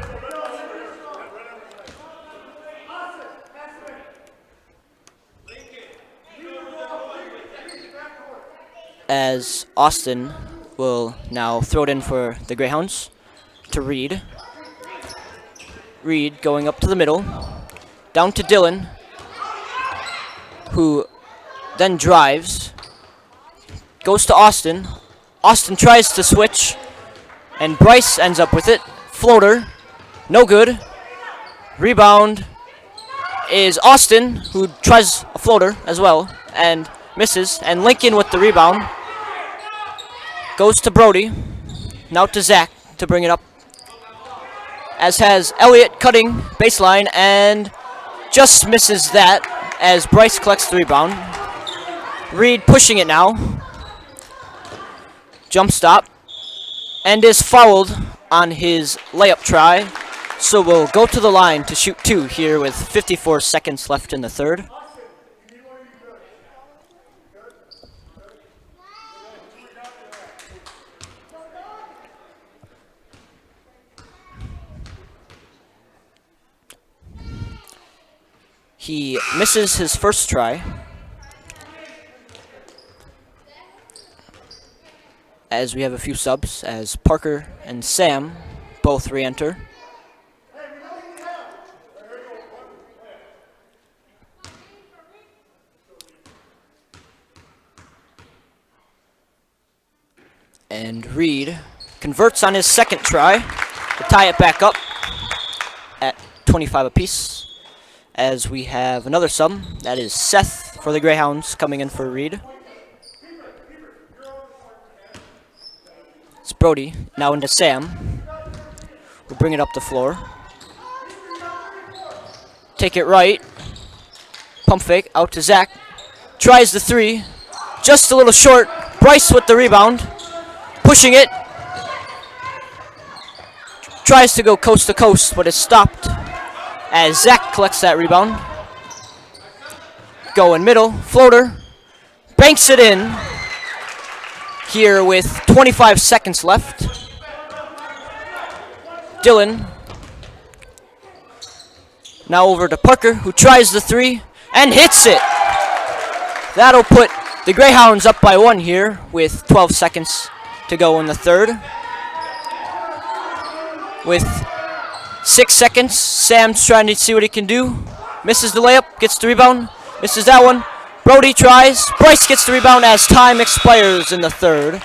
As Austin will now throw it in for the Greyhounds to Reed. Reed going up to the middle, down to Dylan, who then drives, goes to Austin. Austin tries to switch, and Bryce ends up with it. Floater, no good. Rebound is Austin, who tries a floater as well, and misses. And Lincoln with the rebound. Goes to Brody, now to Zach to bring it up. As has Elliott cutting baseline and just misses that as Bryce collects the rebound. Reed pushing it now. Jump stop. And is fouled on his layup try. So we'll go to the line to shoot 2 here with 54 seconds left in the third. He misses his first try. As we have a few subs, as Parker and Sam both re-enter. And Reed converts on his second try to tie it back up at 25 apiece. As we have another sub, that is Seth for the Greyhounds coming in for Reed. It's Brody, now into Sam. We'll bring it up the floor. Take it right. Pump fake, out to Zach. Tries the three, just a little short. Bryce with the rebound. Pushing it. Tries to go coast to coast, but is stopped as Zach collects that rebound. Going middle, floater. Banks it in. Here with 25 seconds left. Dylan. Now over to Parker, who tries the three and hits it. That'll put the Greyhounds up by 1 here with 12 seconds to go in the third. With 6 seconds, Sam's trying to see what he can do. Misses the layup, gets the rebound, misses that one. Brody tries, Bryce gets the rebound as time expires in the third.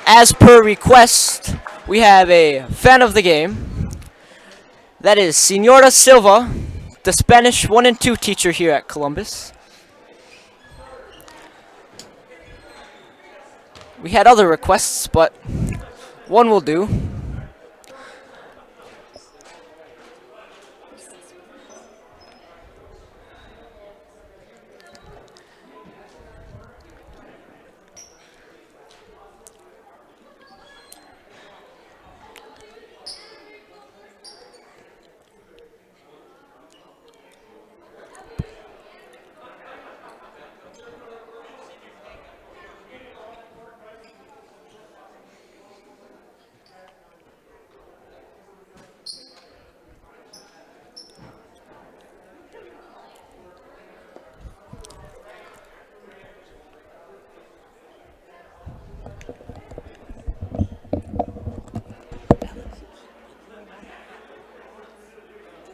As per request, we have a fan of the game. That is Senora Silva, the Spanish 1 and 2 teacher here at Columbus. We had other requests, but one will do.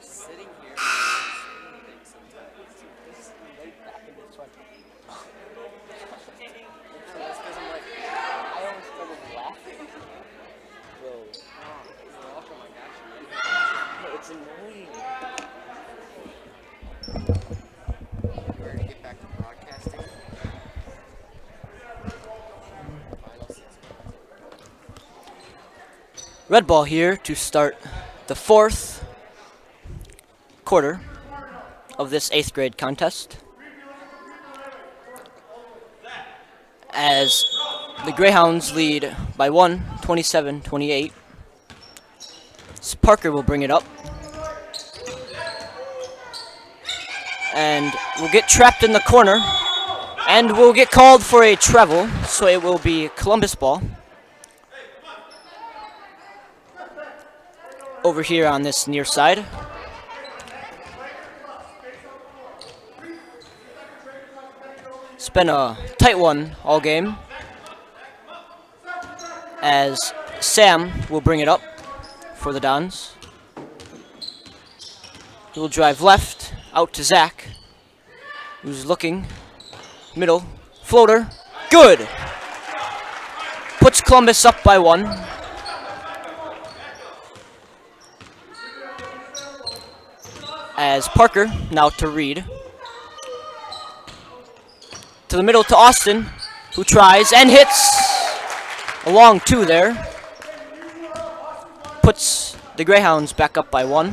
Sitting here. Just right back into this one. That's because I'm like, I always started laughing. Bro. Oh my gosh. No, it's annoying. You ready to get back to broadcasting? Final 6 minutes. Red ball here to start the fourth quarter of this 8th grade contest. As the Greyhounds lead by 1, 27-28. Parker will bring it up. And we'll get trapped in the corner. And we'll get called for a travel, so it will be Columbus ball. Over here on this near side. It's been a tight one all game. As Sam will bring it up for the Dons. He will drive left, out to Zach, who's looking. Middle, floater, good! Puts Columbus up by 1. As Parker, now to Reed. To the middle to Austin, who tries and hits. A long 2 there. Puts the Greyhounds back up by 1.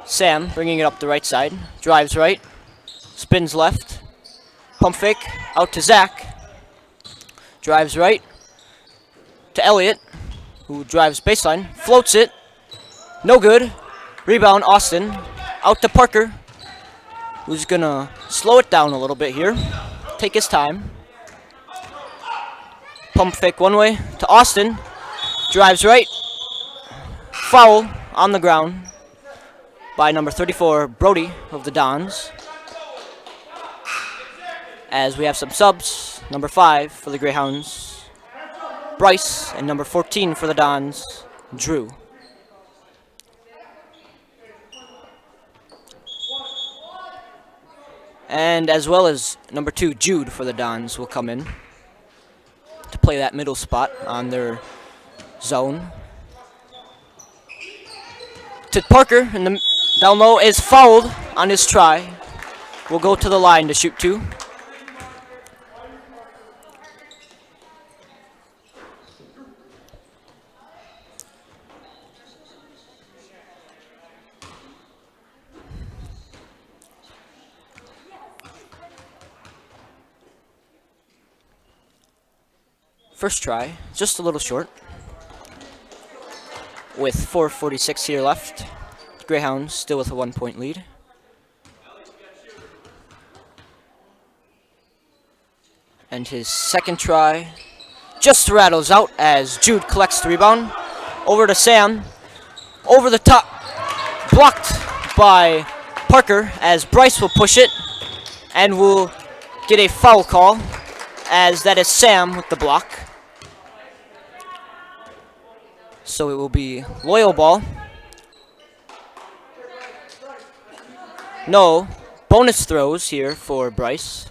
Sam bringing it up the right side. Drives right. Spins left. Pump fake. Out to Zach. Drives right. To Elliott, who drives baseline. Floats it. No good. Rebound, Austin. Out to Parker, who's gonna slow it down a little bit here. Take his time. Pump fake one way to Austin. Drives right. Foul on the ground. by number 34, Brody of the Dons. As we have some subs, number 5 for the Greyhounds, Bryce, and number 14 for the Dons, Drew. And as well as number 2, Jude for the Dons will come in to play that middle spot on their zone. To Parker, and the down low is fouled on his try. Will go to the line to shoot 2. First try, just a little short. With 4:46 here left. Greyhounds still with a 1-point lead. And his second try just rattles out as Jude collects the rebound. Over to Sam. Over the top. Blocked by Parker as Bryce will push it. And will get a foul call as that is Sam with the block. So it will be Loyal ball. No bonus throws here for Bryce.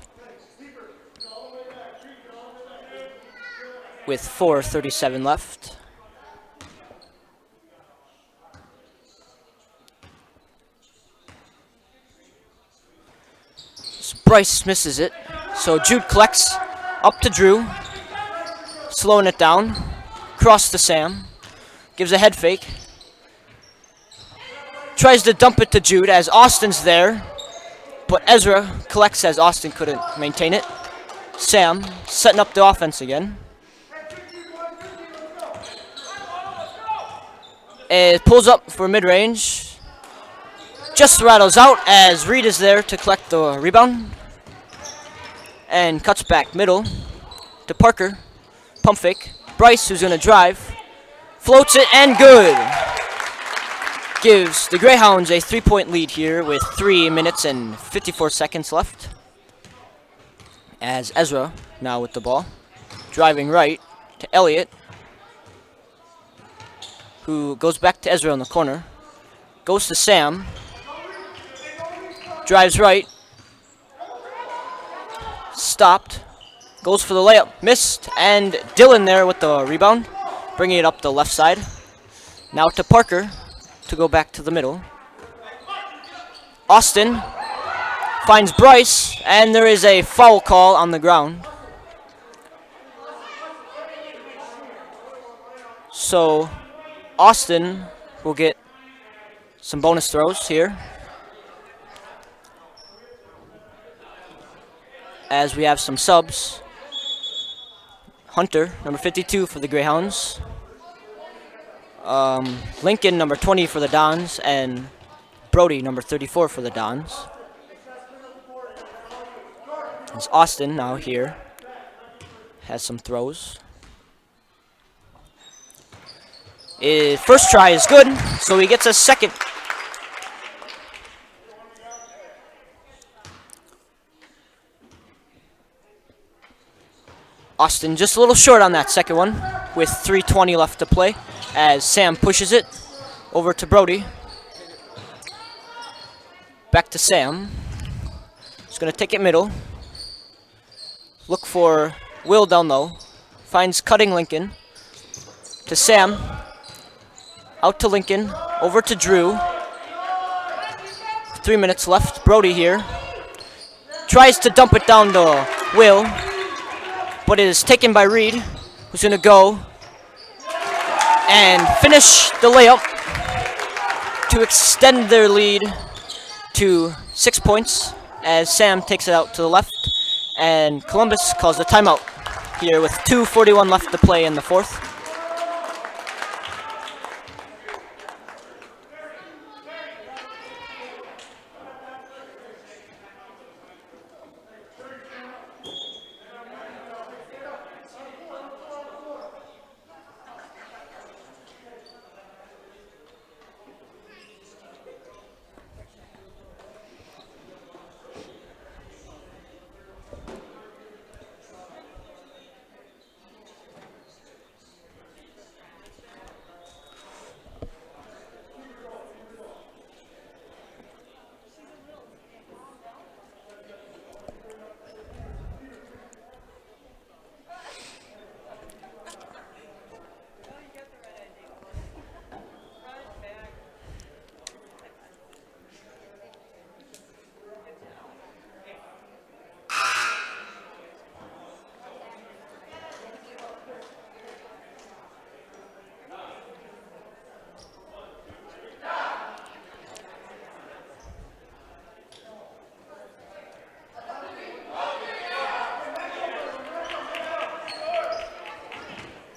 With 4:37 left. So Bryce misses it. So Jude collects up to Drew. Slowing it down. Cross to Sam. Gives a head fake. Tries to dump it to Jude as Austin's there. But Ezra collects as Austin couldn't maintain it. Sam setting up the offense again. It pulls up for mid-range. Just rattles out as Reed is there to collect the rebound. And cuts back middle to Parker. Pump fake. Bryce, who's going to drive. Floats it and good. Gives the Greyhounds a 3-point lead here with 3 minutes and 54 seconds left. As Ezra now with the ball. Driving right to Elliott. Who goes back to Ezra in the corner. Goes to Sam. Drives right. Stopped. Goes for the layup. Missed. And Dylan there with the rebound. Bringing it up the left side. Now to Parker to go back to the middle. Austin finds Bryce. And there is a foul call on the ground. So Austin will get some bonus throws here. As we have some subs. Hunter, number 52 for the Greyhounds. Lincoln, number 20 for the Dons. And Brody, number 34 for the Dons. It's Austin now here. Has some throws. First try is good, so he gets a second. Austin just a little short on that second one with 3:20 left to play as Sam pushes it over to Brody. Back to Sam. He's going to take it middle. Look for Will down low. Finds cutting Lincoln. To Sam. Out to Lincoln. Over to Drew. 3 minutes left. Brody here. Tries to dump it down to Will. But it is taken by Reed, who's going to go and finish the layup to extend their lead to 6 points as Sam takes it out to the left. And Columbus calls the timeout here with 2:41 left to play in the fourth.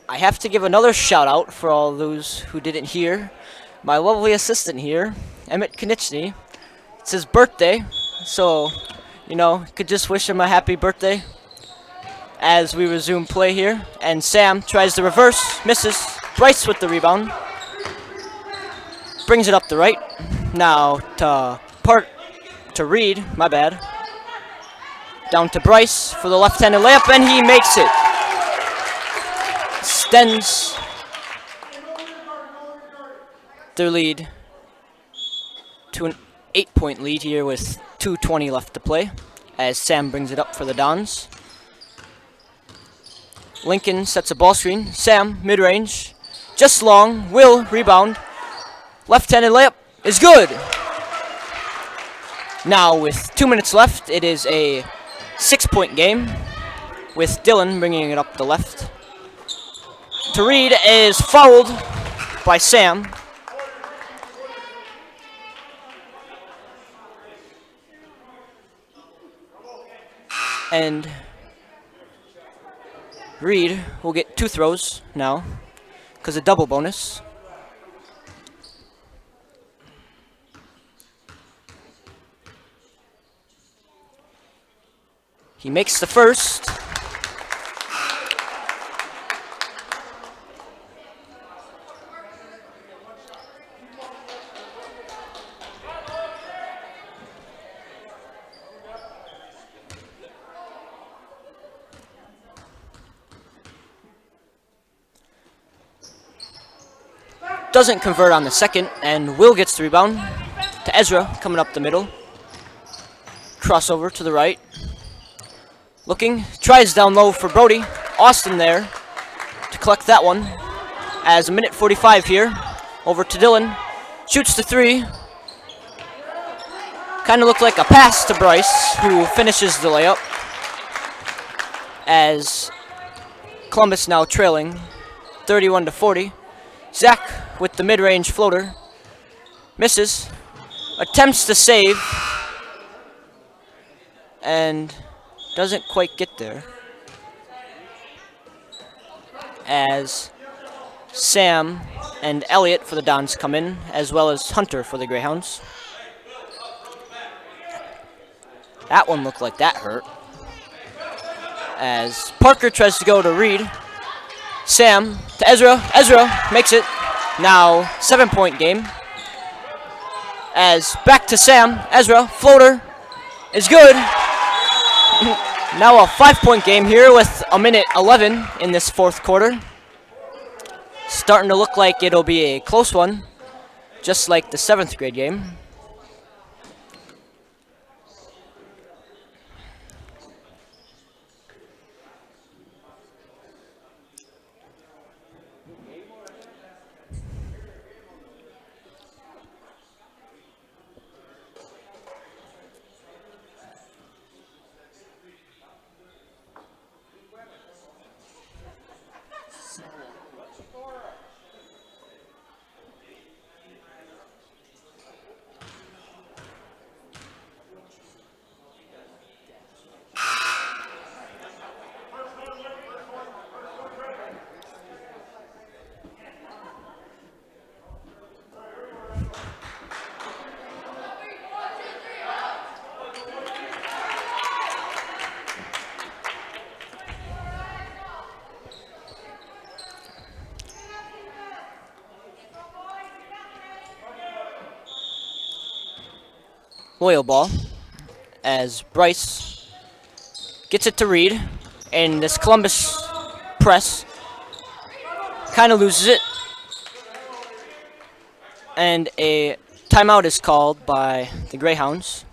I have to give another shout out for all those who didn't hear. My lovely assistant here, Emmett Konieczny. It's his birthday, so, could just wish him a happy birthday as we resume play here. And Sam tries the reverse, misses. Bryce with the rebound. Brings it up the right. Now to Reed, my bad. Down to Bryce for the left-handed layup, and he makes it. Extends their lead to an 8-point lead here with 2:20 left to play as Sam brings it up for the Dons. Lincoln sets a ball screen. Sam, mid-range, just long, will rebound. Left-handed layup is good. Now with 2 minutes left, it is a 6-point game with Dylan bringing it up the left. To Reed is fouled by Sam. And Reed will get 2 throws now because a double bonus. He makes the first. Doesn't convert on the second, and Will gets the rebound to Ezra coming up the middle. Crossover to the right. Looking, tries down low for Brody. Austin there to collect that one. As a minute 45 here. Over to Dylan. Shoots the 3. Kind of looked like a pass to Bryce, who finishes the layup. As Columbus now trailing 31-40. Zach with the mid-range floater. Misses. Attempts to save. And doesn't quite get there. As Sam and Elliott for the Dons come in, as well as Hunter for the Greyhounds. That one looked like that hurt. As Parker tries to go to Reed. Sam to Ezra. Ezra makes it. Now 7-point game. As back to Sam. Ezra, floater is good. Now a 5-point game here with a minute 11 in this fourth quarter. Starting to look like it'll be a close one, just like the 7th grade game. Loyal ball as Bryce gets it to Reed, and this Columbus press kind of loses it, and a timeout is called by the Greyhounds.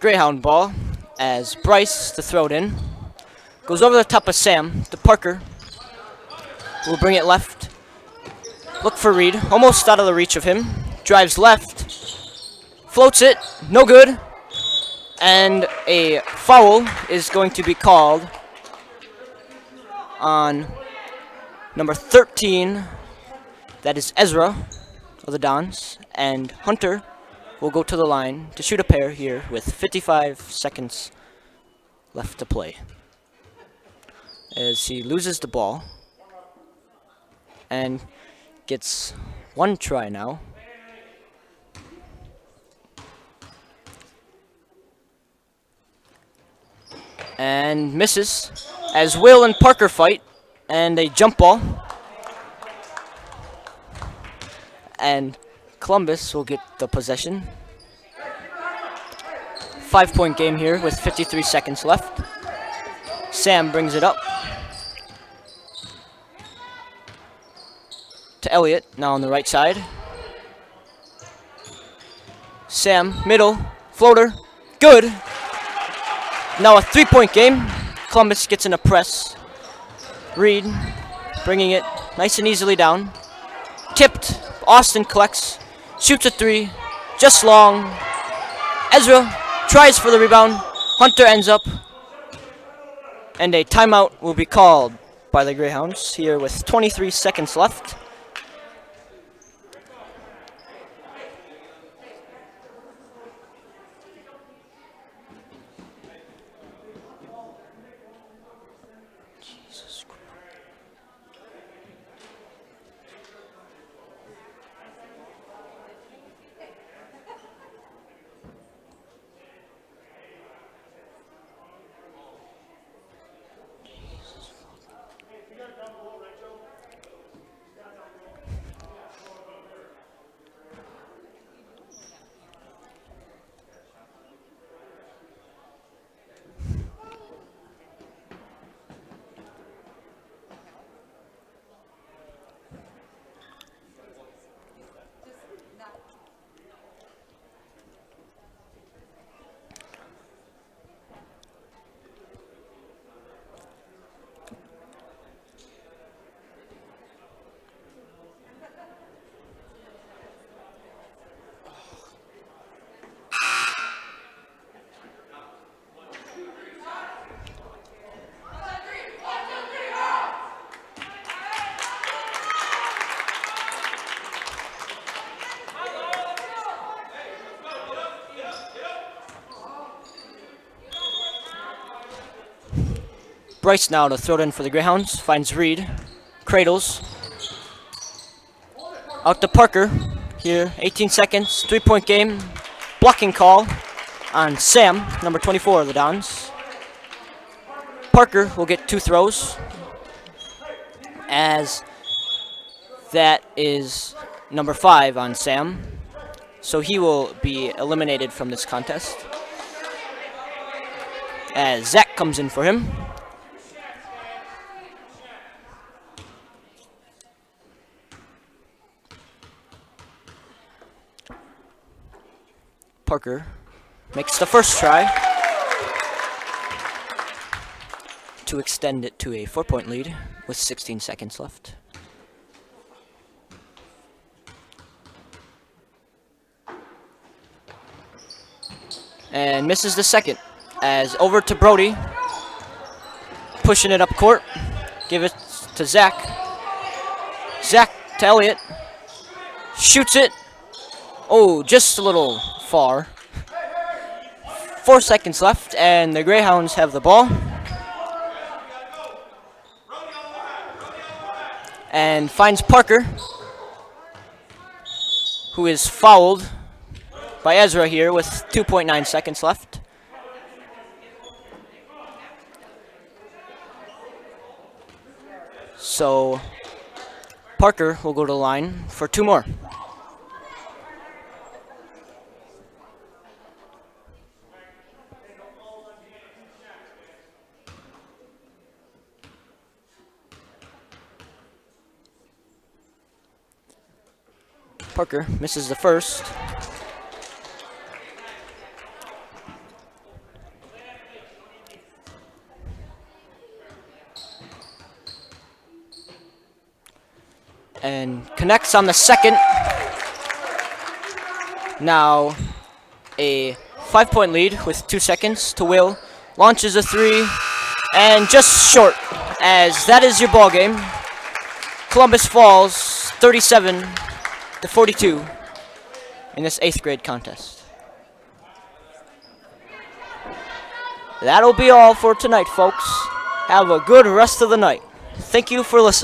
Greyhound ball as Bryce, to throw it in, goes over the top of Sam to Parker. Will bring it left. Look for Reed, almost out of the reach of him. Drives left, floats it, no good. And a foul is going to be called on number 13. That is Ezra of the Dons. And Hunter will go to the line to shoot a pair here with 55 seconds left to play. As he loses the ball and gets one try now. And misses as Will and Parker fight, and a jump ball. And Columbus will get the possession. 5-point game here with 53 seconds left. Sam brings it up to Elliott, now on the right side. Sam, middle, floater, good. Now a 3-point game. Columbus gets in a press. Reed bringing it nice and easily down. Tipped. Austin collects. Shoots a 3. Just long. Ezra tries for the rebound. Hunter ends up. And a timeout will be called by the Greyhounds here with 23 seconds left. Bryce now to throw it in for the Greyhounds. Finds Reed. Cradles. Out to Parker. Here, 18 seconds. 3-point game. Blocking call on Sam, number 24 of the Dons. Parker will get 2 throws, as that is number 5 on Sam. So he will be eliminated from this contest, as Zach comes in for him. Parker makes the first try to extend it to a 4-point lead with 16 seconds left. And misses the second, as over to Brody, pushing it up court. Give it to Zach. Zach to Elliott. Shoots it. Oh, just a little far. 4 seconds left, and the Greyhounds have the ball. And finds Parker, who is fouled by Ezra here with 2.9 seconds left. So Parker will go to the line for 2 more. Parker misses the first. and connects on the second. Now a 5-point lead with 2 seconds to Will. Launches a 3 and just short, as that is your ball game. Columbus falls 37-42 in this 8th grade contest. That'll be all for tonight, folks. Have a good rest of the night. Thank you for listening.